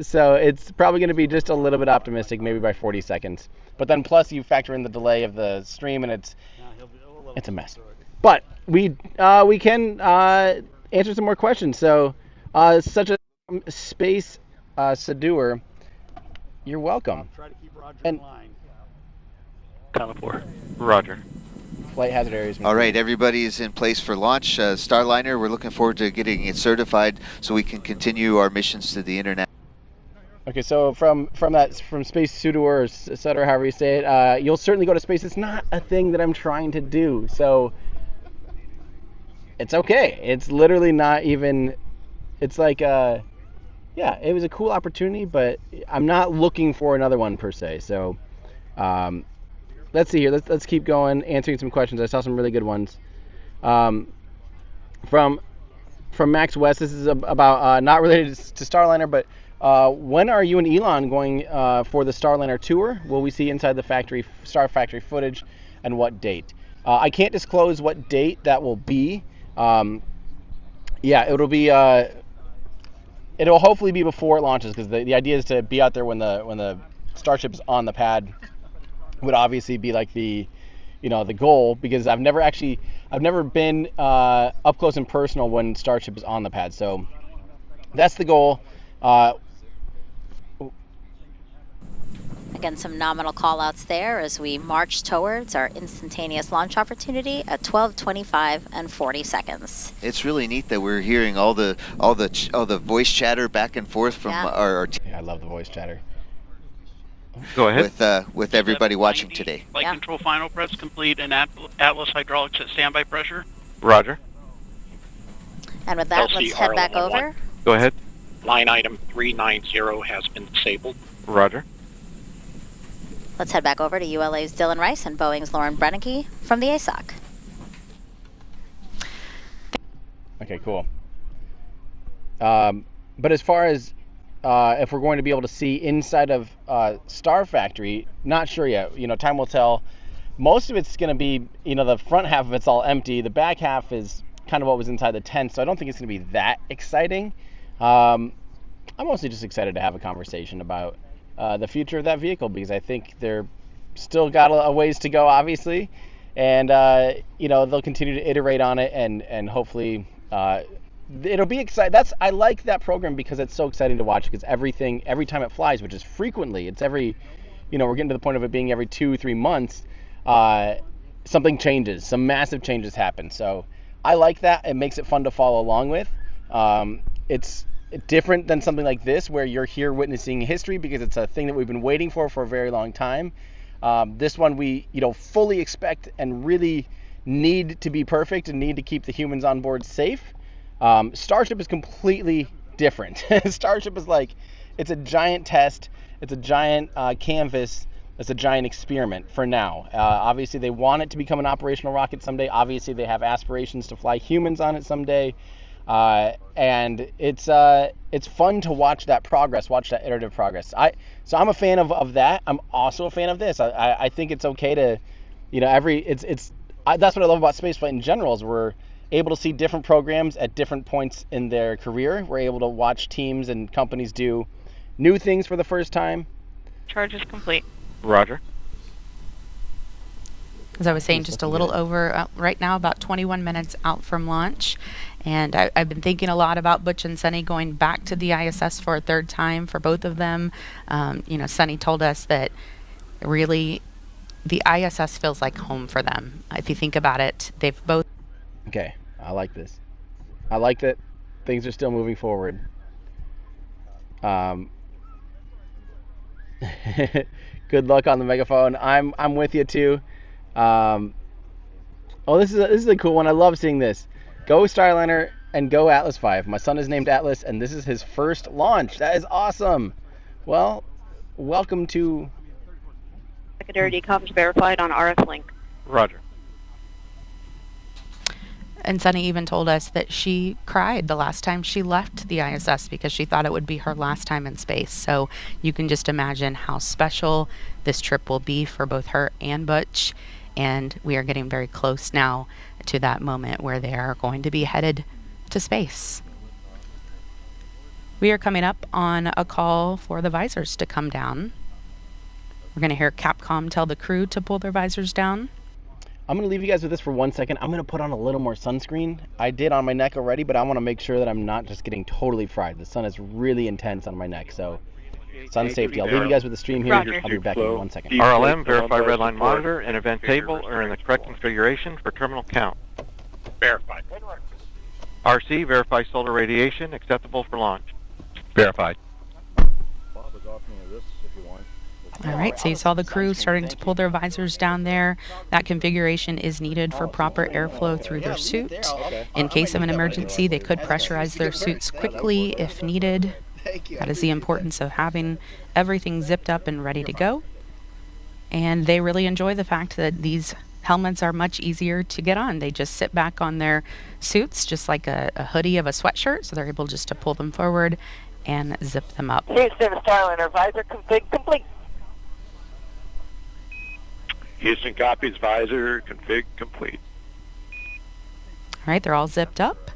So it's probably going to be just a little bit optimistic, maybe by 40 seconds. But then plus you factor in the delay of the stream, and it's a mess. But we can answer some more questions. So, such a space seducer, you're welcome.
Try to keep Roger
in
line.
Canaveral.
Roger.
Flight hazard areas.
All right, everybody is in place for launch. Starliner, we're looking forward to getting it certified so we can continue our missions to the internet.
Okay, so from space pseudo or et cetera, however you say it, you'll certainly go to space. It's not a thing that I'm trying to do, so it's okay. It's literally not even. It's like yeah, it was a cool opportunity, but I'm not looking for another one per se. So let's see here. Let's keep going, answering some questions. I saw some really good ones. From Max West, this is about not related to Starliner, but when are you and Elon going for the Starliner tour? Will we see inside the Star Factory footage, and what date? I can't disclose what date that will be. Yeah, it'll be. It'll hopefully be before it launches, because the idea is to be out there when the Starship is on the pad. Would obviously be like the goal, because I've never been up close and personal when Starship is on the pad. So that's the goal.
Again, some nominal call-outs there as we march towards our instantaneous launch opportunity at 12:25 and 40 seconds.
It's really neat that we're hearing all the voice chatter back and forth from our
yeah, I love the voice chatter.
Go ahead.
With everybody watching today.
Flight control final preps complete and Atlas hydraulics at standby pressure.
Roger.
And with that, let's head back over.
Go ahead.
Line item 390 has been disabled.
Roger.
Let's head back over to ULA's Dylan Rice and Boeing's Lauren Brennecke from the ASOC.
Okay, cool. But as far as if we're going to be able to see inside of Star Factory, not sure yet. Time will tell. Most of it's going to be, the front half of it's all empty. The back half is kind of what was inside the tent, so I don't think it's going to be that exciting. I'm mostly just excited to have a conversation about the future of that vehicle, because I think they're still got a ways to go, obviously, and they'll continue to iterate on it, and hopefully it'll be exciting. I like that program because it's so exciting to watch, because every time it flies, which is frequently, it's every, we're getting to the point of it being every 2-3 months, something changes, some massive changes happen. So I like that. It makes it fun to follow along with. It's different than something like this, where you're here witnessing history, because it's a thing that we've been waiting for a very long time. This one we fully expect and really need to be perfect, and need to keep the humans on board safe. Starship is completely different. Starship is like, it's a giant test, it's a giant canvas. It's a giant experiment for now. Obviously, they want it to become an operational rocket someday. Obviously, they have aspirations to fly humans on it someday. And it's fun to watch that progress, watch that iterative progress. So I'm a fan of that. I'm also a fan of this. I think it's okay to, that's what I love about spaceflight in general is we're able to see different programs at different points in their career. We're able to watch teams and companies do new things for the first time.
Charge is complete.
Roger.
As I was saying, just a little over right now, about 21 minutes out from launch. And I've been thinking a lot about Butch and Suni going back to the ISS for a third time for both of them. Suni told us that really the ISS feels like home for them. If you think about it, they've both...
Okay, I like this. I like that things are still moving forward. Good luck on the megaphone. I'm with you too. This is a cool one. I love seeing this. Go Starliner and go Atlas V. My son is named Atlas, and this is his first launch. That is awesome. Well, welcome to...
Secondary decomms verified on RF link.
Roger.
And Suni even told us that she cried the last time she left the ISS because she thought it would be her last time in space. So you can just imagine how special this trip will be for both her and Butch. And we are getting very close now to that moment where they are going to be headed to space. We are coming up on a call for the visors to come down. We're going to hear Capcom tell the crew to pull their visors down.
I'm going to leave you guys with this for 1 second. I'm going to put on a little more sunscreen. I did on my neck already, but I want to make sure that I'm not just getting totally fried. The sun is really intense on my neck, so sun safety. I'll leave you guys with the stream here.
Roger.
I'll be back in 1 second.
RLM, verify redline monitor and event table are in the correct configuration for terminal count.
Verified.
RC, verify solar radiation, acceptable for launch.
Verified.
All right, so you saw the crew starting to pull their visors down there. That configuration is needed for proper airflow through their suit. In case of an emergency, they could pressurize their suits quickly if needed. That is the importance of having everything zipped up and ready to go. And they really enjoy the fact that these helmets are much easier to get on. They just sit back on their suits, just like a hoodie of a sweatshirt, so they're able just to pull them forward and zip them up.
Houston, Starliner, visor config complete.
Houston copies, visor config complete.
All right, they're all zipped up.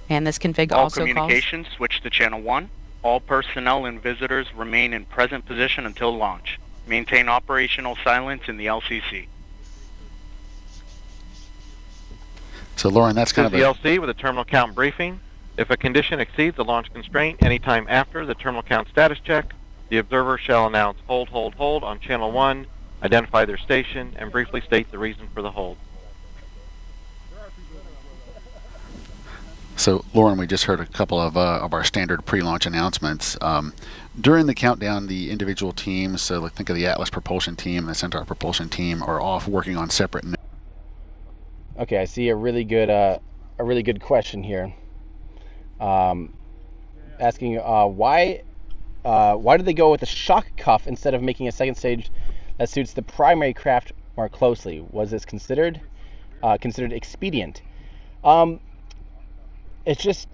And this config
All
also
communications switch to channel 1. All personnel and visitors remain in present position until launch. Maintain operational silence in the LCC.
So, Lauren, that's kind of
the LC with a terminal count briefing. If a condition exceeds the launch constraint anytime after the terminal count status check, the observer shall announce hold on channel 1, identify their station, and briefly state the reason for the hold.
So, Lauren, we just heard a couple of our standard pre-launch announcements. During the countdown, the individual teams, so like think of the Atlas propulsion team and the Centaur propulsion team, are off working on separate.
Okay, I see a really good question here. Asking why did they go with a shock cuff instead of making a second stage that suits the primary craft more closely? Was this considered expedient? It's just,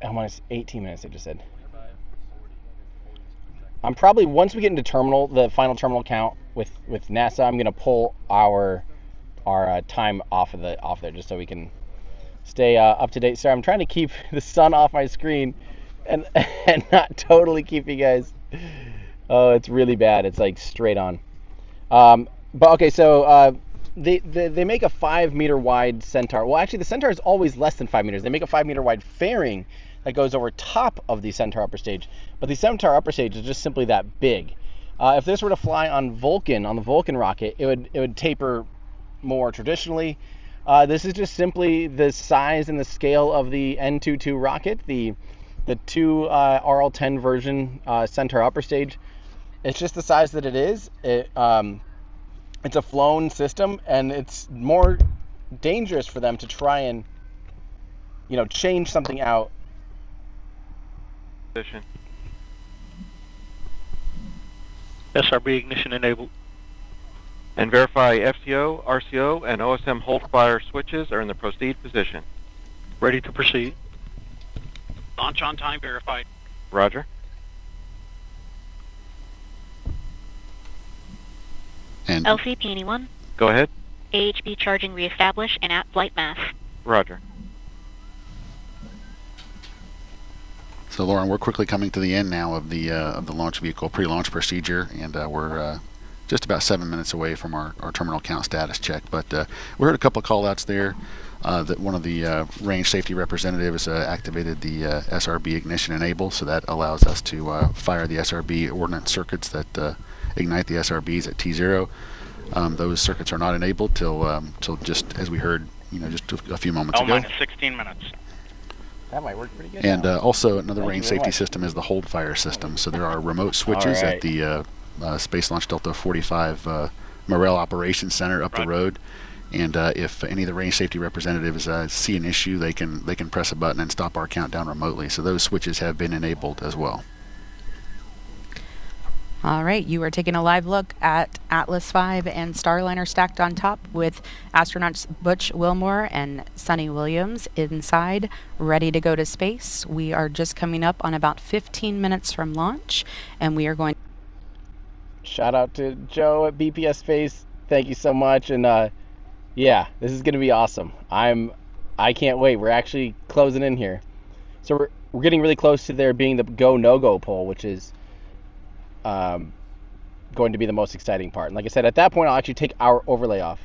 I want to 18 minutes, I just said. I'm probably, once we get into the final terminal count with NASA, I'm going to pull our time off there just so we can stay up to date. Sorry, I'm trying to keep the sun off my screen and not totally keep you guys. Oh, it's really bad. It's like straight on. But okay, so they make a 5 meter wide Centaur. Well, actually, the Centaur is always less than 5 meters. They make a 5 meter wide fairing that goes over top of the Centaur upper stage. But the Centaur upper stage is just simply that big. If this were to fly on the Vulcan rocket, it would taper more traditionally. This is just simply the size and the scale of the N22 rocket, the 2 RL-10 version Centaur upper stage. It's just the size that it is. It's a flown system, and it's more dangerous for them to try and, change something out.
SRB ignition enabled.
And verify FCO, RCO, and OSM hold fire switches are in the proceed position.
Ready to proceed.
Launch on time verified.
Roger.
And
LC Peony 1.
Go ahead.
AHB charging reestablished and at flight mass.
Roger.
so, Lauren, we're quickly coming to the end now of the launch vehicle pre-launch procedure, and we're just about 7 minutes away from our terminal count status check. But we heard a couple of call-outs there. That one of the range safety representatives activated the SRB ignition enable, so that allows us to fire the SRB ordnance circuits that ignite the SRBs at T0. Those circuits are not enabled till just as we heard, just a few moments ago.
minus 16 minutes.
That might work pretty good.
And also another
Thank
range
you very
safety
much.
system is the hold fire system. So there are remote switches
right.
at the Space Launch Delta 45 Morel Operations Center up the road. And if any of the range safety representatives see an issue, they can press a button and stop our countdown remotely. So those switches have been enabled as well.
All right, you are taking a live look at Atlas V and Starliner stacked on top with astronauts Butch, Wilmore, and Suni Williams inside, ready to go to space. We are just coming up on about 15 minutes from launch, and we are going.
Shout out to Joe at BPS Space. Thank you so much, and yeah, this is gonna be awesome. I can't wait. We're actually closing in here, so we're getting really close to there being the go no go poll, which is going to be the most exciting part. And like I said, at that point, I'll actually take our overlay off.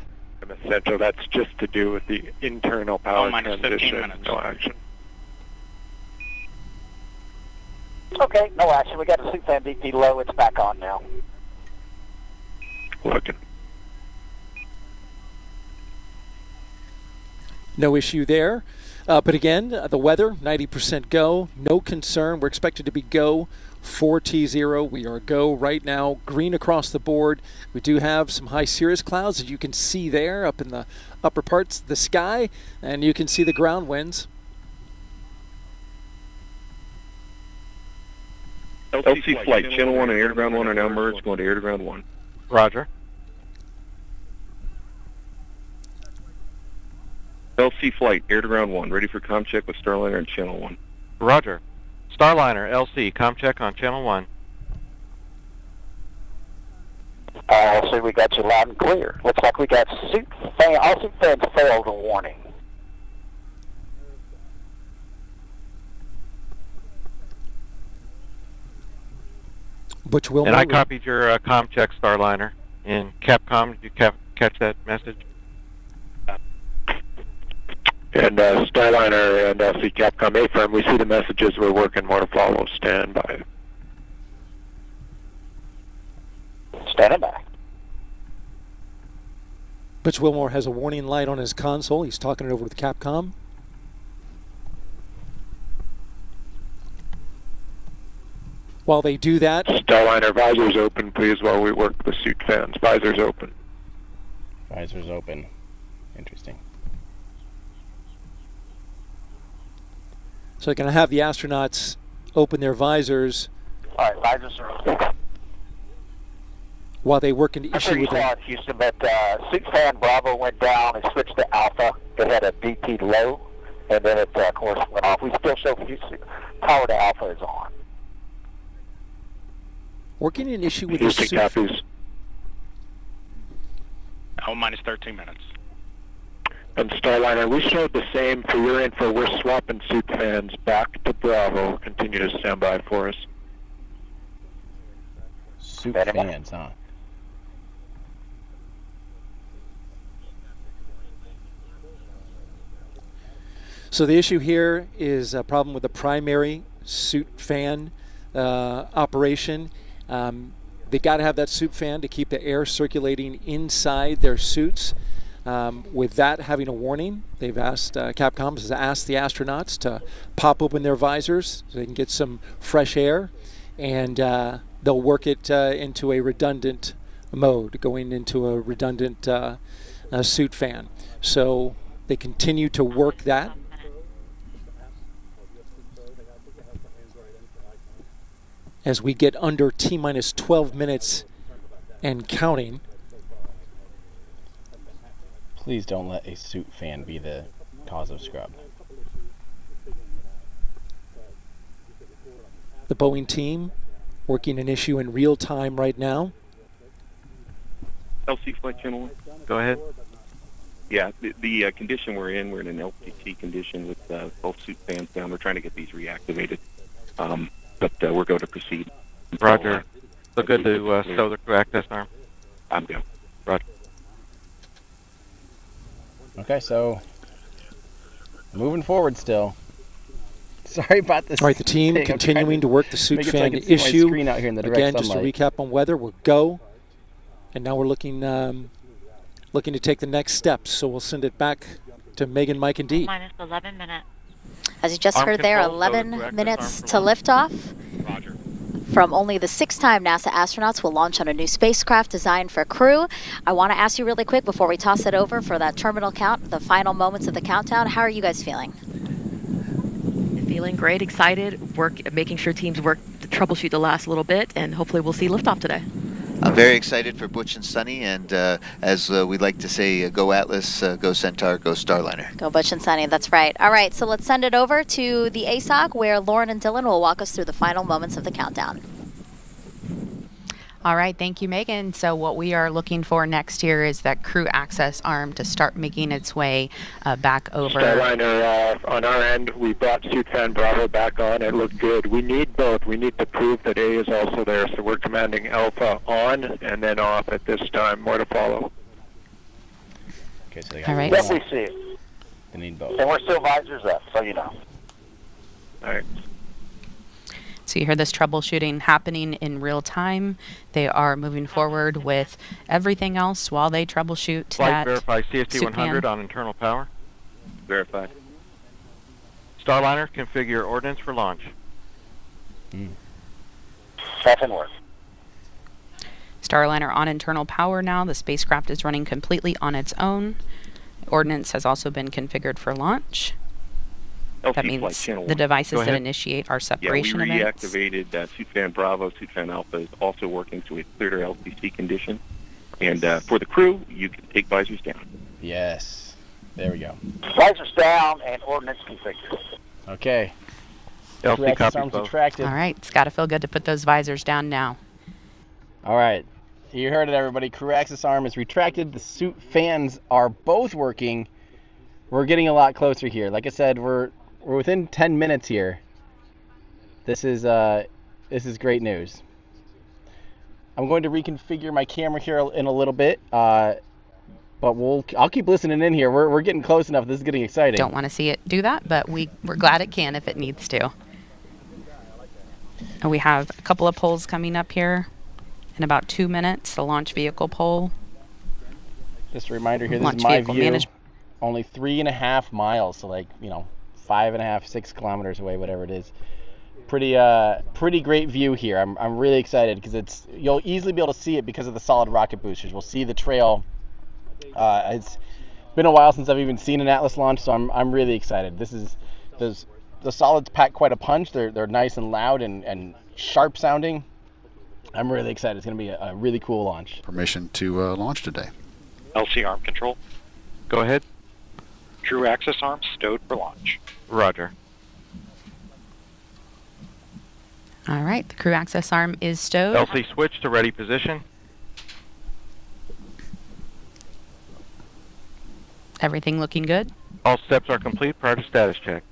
Essential. That's just to do with the internal power
minus 15
transition.
minutes.
No action.
Okay, no action. We got the suit fan DP low. It's back on now.
Looking.
No issue there. But again, the weather, 90% go. No concern. We're expected to be go for T0. We are go right now. Green across the board. We do have some high cirrus clouds, as you can see there up in the upper parts of the sky. And you can see the ground winds.
LC flight, channel 1 and air to ground 1 are now merged, going to air to ground 1.
Roger.
LC flight, air to ground 1, ready for comm check with Starliner and channel 1.
Roger. Starliner, LC, comm check on channel 1.
See, we got you loud and clear. Looks like we got suit fan. All suit fans failed a warning.
Butch Wilmore.
And I copied your comm check, Starliner. In Capcom, did you catch that message?
And Starliner and LC Capcom A-firm, we see the messages. We're working more to follow. Stand by.
Standing by.
Butch Wilmore has a warning light on his console. He's talking it over with Capcom. While they do that,
Starliner, visors open, please, while we work the suit fans. Visors open.
Visors open. Interesting.
so they're going to have the astronauts open their visors
All right, visors are open.
while they work into
That's
issue
pretty
with them.
quiet, Houston, but suit fan Bravo went down and switched to Alpha. It had a DP low, and then it, of course, went off. We still show Houston. Power to Alpha is on.
Working an issue with the
Houston
suit.
copies.
minus 13 minutes.
And Starliner, we showed the same for your info. We're swapping suit fans back to Bravo. Continue to stand by for us.
Suit fans, huh?
So the issue here is a problem with the primary suit fan operation. They got to have that suit fan to keep the air circulating inside their suits. With that having a warning, they've asked, Capcom has asked the astronauts to pop open their visors so they can get some fresh air, and they'll work it into a redundant mode, going into a redundant suit fan. So they continue to work that. As we get under T-minus 12 minutes and counting.
Please don't let a suit fan be the cause of scrub.
The Boeing team working an issue in real time right now.
LC Flight Channel 1.
Go ahead.
Yeah, the condition we're in an LTC condition with both suit fans down. We're trying to get these reactivated, but we're going to proceed.
Roger. So good to stow the crew access arm.
I'm good.
Roger.
Okay, so moving forward still. Sorry about this.
All right, the team
thing.
continuing to work the suit fan issue. Again, just to recap on weather, we're go. And now we're looking to take the next steps. So we'll send it back to Megan, Mike, and Dee.
Minus 11 minutes.
As you just heard there, 11 minutes to liftoff.
Roger.
From only the 6th-time NASA astronauts will launch on a new spacecraft designed for crew. I want to ask you really quick before we toss it over for that terminal count, the final moments of the countdown. How are you guys feeling?
Feeling great, excited, making sure teams work to troubleshoot the last little bit, and hopefully we'll see liftoff today.
I'm very excited for Butch and Suni, and as we like to say, go Atlas, go Centaur, go Starliner.
Go Butch and Suni, that's right. All right, so let's send it over to the ASOC where Lauren and Dylan will walk us through the final moments of the countdown.
All right, thank you, Megan. So what we are looking for next here is that crew access arm to start making its way back over.
Starliner, on our end, we brought suit fan Bravo back on. It looked good. We need both. We need to prove that A is also there, so we're commanding Alpha on and then off at this time. More to follow.
Okay, so they got
all right.
Yes, we see it.
They need both.
And we're still visors up, so you know.
All right.
So you hear this troubleshooting happening in real time. They are moving forward with everything else while they troubleshoot
Flight
that
verify CST
suit
100
fan.
on internal power.
Verified.
Starliner, configure ordnance for launch.
That's in work.
Starliner on internal power now. The spacecraft is running completely on its own. Ordnance has also been configured for launch.
LT
That
Flight
means
Channel
the
1.
devices
Go
that
ahead.
initiate our separation
Yeah, we
events.
reactivated suit fan Bravo. Suit fan Alpha is also working, so we cleared our LTC condition. And for the crew, you can take visors down.
Yes. There we go.
Visors down and ordnance configured.
Okay.
LC
Crew access
copies
arms
both.
retracted.
All right, it's got to feel good to put those visors down now.
All right. You heard it, everybody. Crew access arm is retracted. The suit fans are both working. We're getting a lot closer here. Like I said, we're within 10 minutes here. This is great news. I'm going to reconfigure my camera here in a little bit, but I'll keep listening in here. We're getting close enough. This is getting exciting.
Don't want to see it do that, but we're glad it can if it needs to. And we have a couple of polls coming up here in about 2 minutes. The launch vehicle poll.
Just a reminder here, this
Launch
is my
vehicle
view.
management.
Only 3.5 miles, so 5.5, 6 kilometers away, whatever it is. Pretty great view here. I'm really excited because you'll easily be able to see it because of the solid rocket boosters. We'll see the trail. It's been a while since I've even seen an Atlas launch, so I'm really excited. The solids pack quite a punch. They're nice and loud and sharp sounding. I'm really excited. It's going to be a really cool launch.
Permission to launch today.
LC arm control.
Go ahead.
Crew access arm stowed for launch.
Roger.
All right, the crew access arm is stowed.
LC switch to ready position.
Everything looking good?
All steps are complete prior to status check.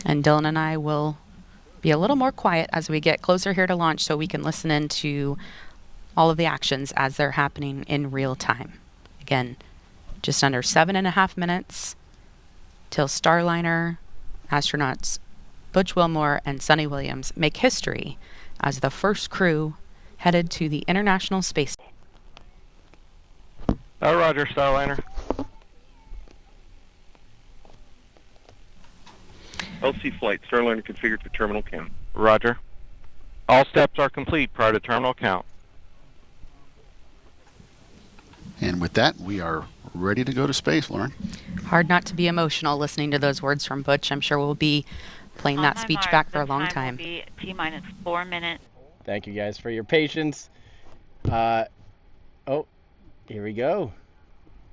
And Dylan and I will be a little more quiet as we get closer here to launch so we can listen into all of the actions as they're happening in real time. Again, just under 7.5 minutes till Starliner astronauts Butch Wilmore and Suni Williams make history as the first crew headed to the International Space Station.
Roger, Starliner.
LC flight, Starliner configured for terminal count.
Roger. All steps are complete prior to terminal count.
And with that, we are ready to go to space, Lauren.
Hard not to be emotional listening to those words from Butch. I'm sure we'll be playing that speech back for a long time.
T-minus 4 minutes.
Thank you guys for your patience. Oh, here we go.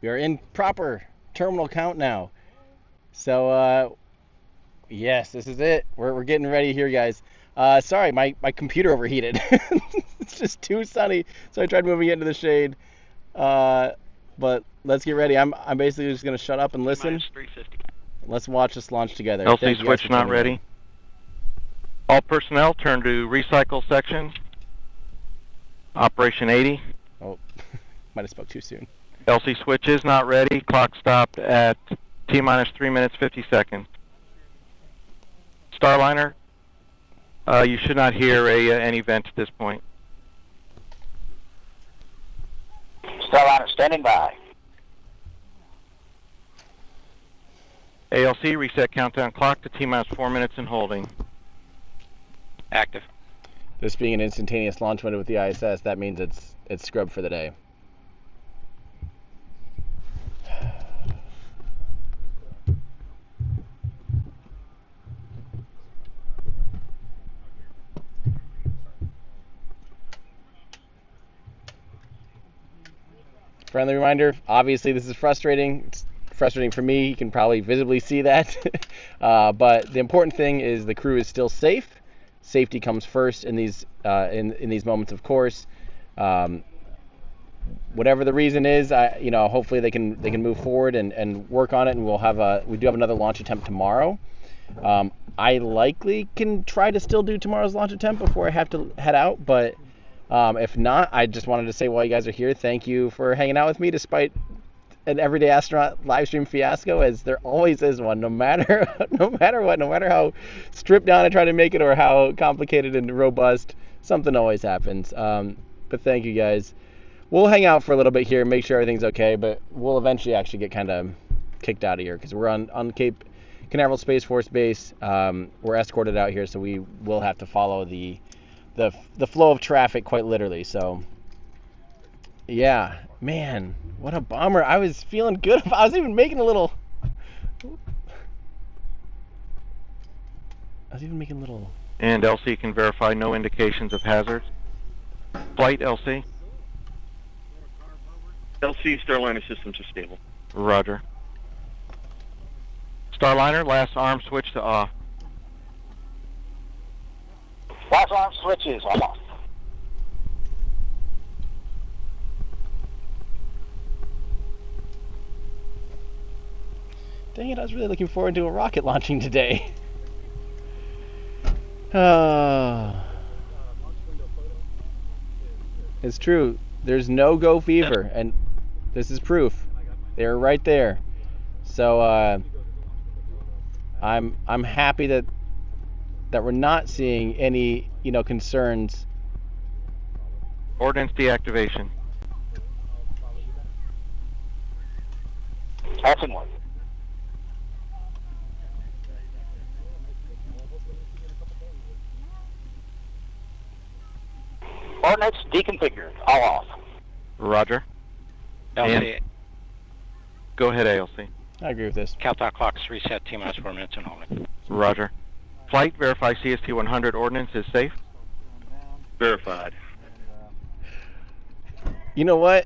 We are in proper terminal count now. So, yes, this is it. We're getting ready here, guys. Sorry, my computer overheated. It's just too sunny, so I tried moving it into the shade. But let's get ready. I'm basically just gonna shut up and listen. Let's watch this launch together.
LC switch not ready. All personnel turn to recycle section. Operation 80.
Oh, might have spoke too soon.
LC switch is not ready. Clock stopped at T-minus 3 minutes 50 seconds. Starliner, you should not hear any vent at this point.
Starliner standing by.
ALC, reset countdown clock to T-minus 4 minutes and holding.
Active. This being an instantaneous launch window with the ISS, that means it's scrubbed for the day. Friendly reminder, obviously this is frustrating. It's frustrating for me. You can probably visibly see that. But the important thing is the crew is still safe. Safety comes first in these in these moments, of course. Whatever the reason is, hopefully they can move forward and work on it, and we do have another launch attempt tomorrow. I likely can try to still do tomorrow's launch attempt before I have to head out, but if not, I just wanted to say while you guys are here, thank you for hanging out with me despite an Everyday Astronaut live stream fiasco, as there always is one, no matter what, no matter how stripped down I try to make it or how complicated and robust, something always happens. But thank you guys. We'll hang out for a little bit here and make sure everything's okay, but we'll eventually actually get kind of kicked out of here because we're on Cape Canaveral Space Force Base. We're escorted out here, so we will have to follow the flow of traffic quite literally. So yeah, man, what a bummer. I was feeling good. I was even making a little
And LC can verify no indications of hazards. Flight LC.
LC, Starliner systems are stable.
Roger. Starliner, last arm switch to off.
Last arm switch is off.
Dang it, I was really looking forward to a rocket launching today. It's true. There's no go fever, and this is proof. They're right there. So I'm happy that we're not seeing any concerns.
Ordnance deactivation.
Action 1. Ordnance deconfigured. All off.
Roger.
LC.
Go ahead, ALC.
I agree with this.
Countdown clock's reset, T-minus 4 minutes and holding.
Roger. Flight, verify CST 100 ordnance is safe.
Verified.
You know what?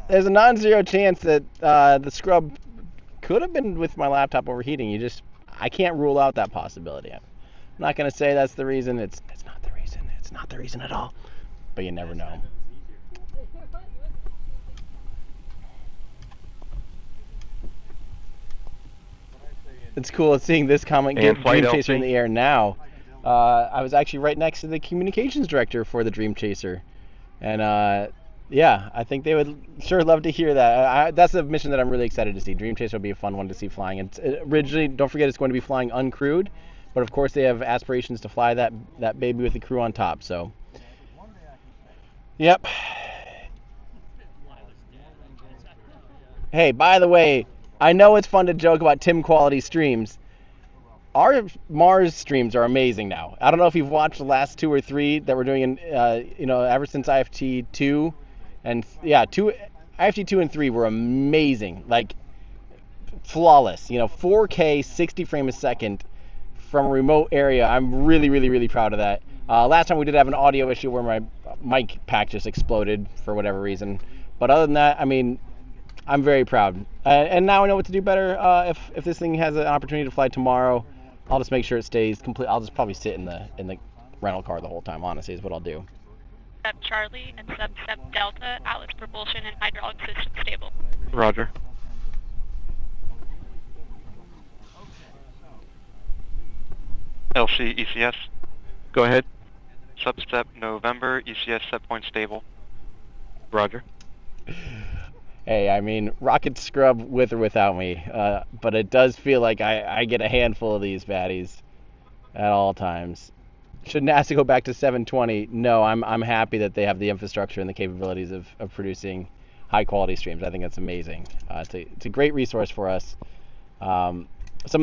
There's a non-zero chance that the scrub could have been with my laptop overheating. I can't rule out that possibility. I'm not going to say that's the reason. It's not the reason. It's not the reason at all. But you never know. It's cool seeing this comment get Dream Chaser in the air now. I was actually right next to the communications director for the Dream Chaser. And yeah, I think they would sure love to hear that. That's a mission that I'm really excited to see. Dream Chaser will be a fun one to see flying. And originally, don't forget, it's going to be flying uncrewed. But of course, they have aspirations to fly that baby with the crew on top. So, yep. Hey, by the way, I know it's fun to joke about Tim quality streams. Our Mars streams are amazing now. I don't know if you've watched the last 2 or 3 that we're doing in, ever since IFT 2 And yeah, IFT 2 and 3 were amazing, like flawless. 4K 60 frames a second from a remote area. I'm really, really, really proud of that. Last time we did have an audio issue where my mic pack just exploded for whatever reason. But other than that, I mean, I'm very proud. And now I know what to do better. If this thing has an opportunity to fly tomorrow, I'll just make sure it stays complete. I'll just probably sit in the rental car the whole time, honestly, is what I'll do.
Sub Charlie and sub Delta, Atlas propulsion and hydraulic system stable.
Roger. LC ECS. Go ahead. Substep November, ECS set point stable. Roger.
Hey, I mean, rocket scrub with or without me, but it does feel like I get a handful of these baddies at all times. Should NASA go back to 720? No, I'm happy that they have the infrastructure and the capabilities of producing high quality streams. I think that's amazing. It's a great resource for us. Some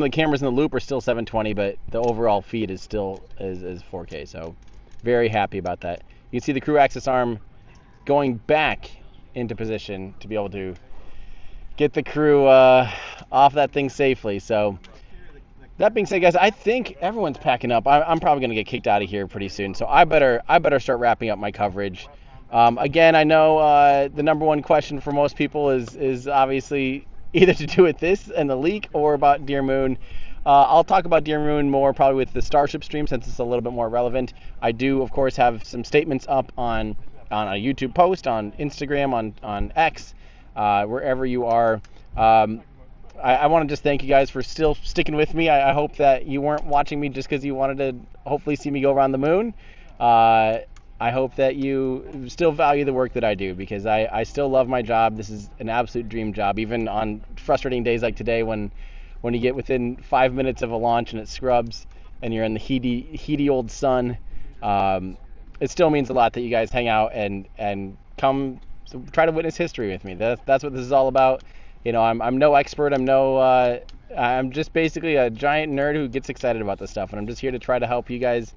of the cameras in the loop are still 720, but the overall feed is still is 4K. So very happy about that. You can see the crew access arm going back into position to be able to get the crew off that thing safely. So that being said, guys, I think everyone's packing up. I'm probably going to get kicked out of here pretty soon, so I better start wrapping up my coverage. Again, I know the number one question for most people is obviously either to do with this and the leak or about Deer Moon. I'll talk about Deer Moon more probably with the Starship stream since it's a little bit more relevant. I do, of course, have some statements up on a YouTube post, on Instagram, on X, wherever you are. I want to just thank you guys for still sticking with me. I hope that you weren't watching me just because you wanted to hopefully see me go around the moon. I hope that you still value the work that I do because I still love my job. This is an absolute dream job, even on frustrating days like today when you get within 5 minutes of a launch and it scrubs and you're in the heaty old sun. It still means a lot that you guys hang out and come try to witness history with me. That's what this is all about. I'm no expert. I'm just basically a giant nerd who gets excited about this stuff, and I'm just here to try to help you guys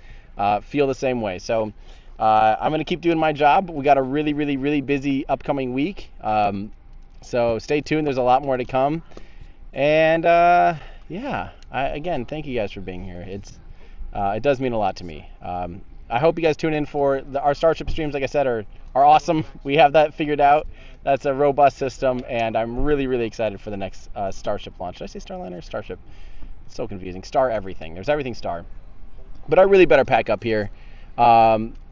feel the same way. So I'm going to keep doing my job. We got a really, really, really busy upcoming week. So stay tuned. There's a lot more to come. And again, thank you guys for being here. It does mean a lot to me. I hope you guys tune in for our Starship streams. Like I said, are awesome. We have that figured out. That's a robust system, and I'm really, really excited for the next Starship launch. Did I say Starliner or Starship? It's so confusing. Star everything. There's everything Star. But I really better pack up here.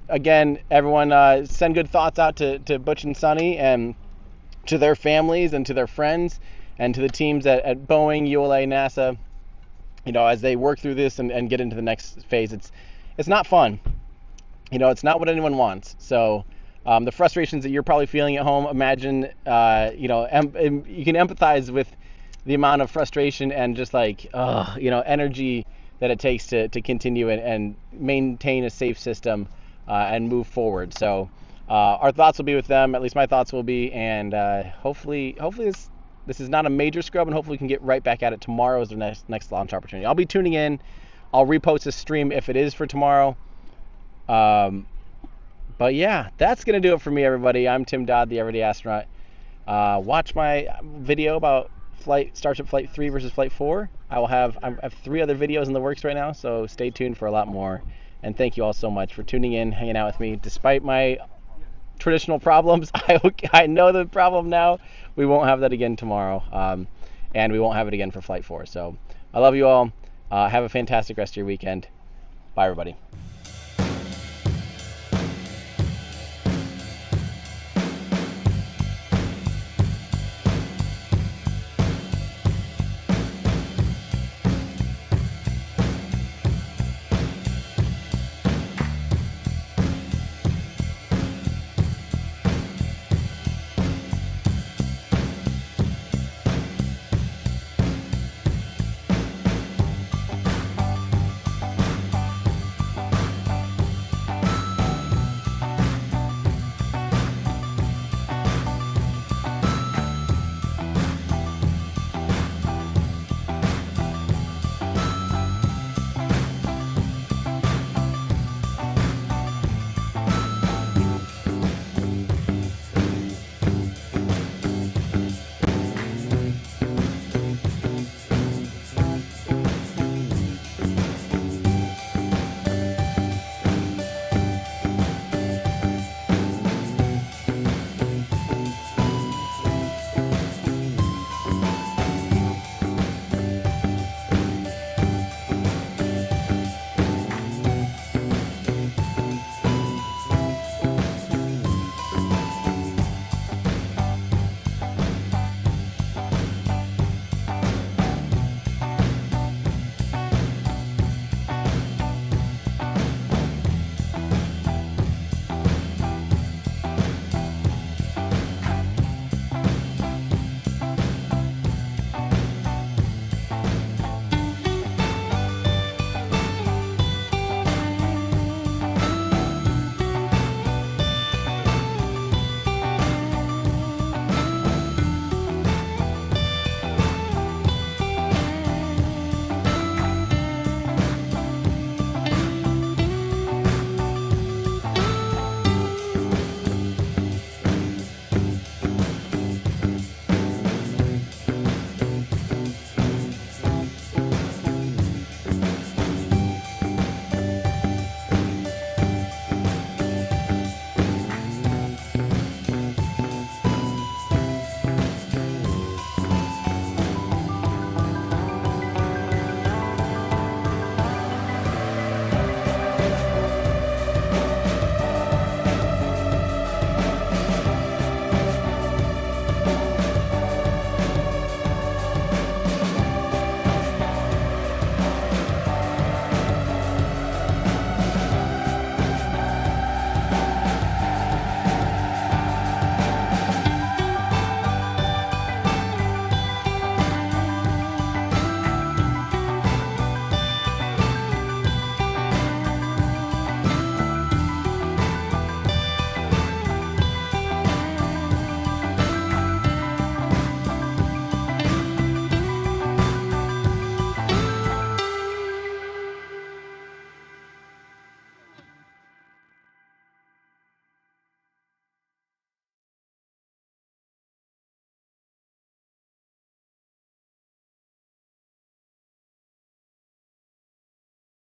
Again, everyone, send good thoughts out to Butch and Suni and to their families and to their friends and to the teams at Boeing, ULA, NASA. As they work through this and get into the next phase, it's not fun. It's not what anyone wants. So the frustrations that you're probably feeling at home, imagine, you can empathize with the amount of frustration and just energy that it takes to continue and maintain a safe system and move forward. So our thoughts will be with them. At least my thoughts will be. And hopefully this is not a major scrub, and hopefully we can get right back at it tomorrow as the next launch opportunity. I'll be tuning in. I'll repost this stream if it is for tomorrow. But yeah, that's going to do it for me, everybody. I'm Tim Dodd, the Everyday Astronaut. Watch my video about Starship Flight 3 versus Flight 4. I have 3 other videos in the works right now, so stay tuned for a lot more. And thank you all so much for tuning in, hanging out with me. Despite my traditional problems, I know the problem now. We won't have that again tomorrow, and we won't have it again for Flight 4. So I love you all. Have a fantastic rest of your weekend. Bye, everybody.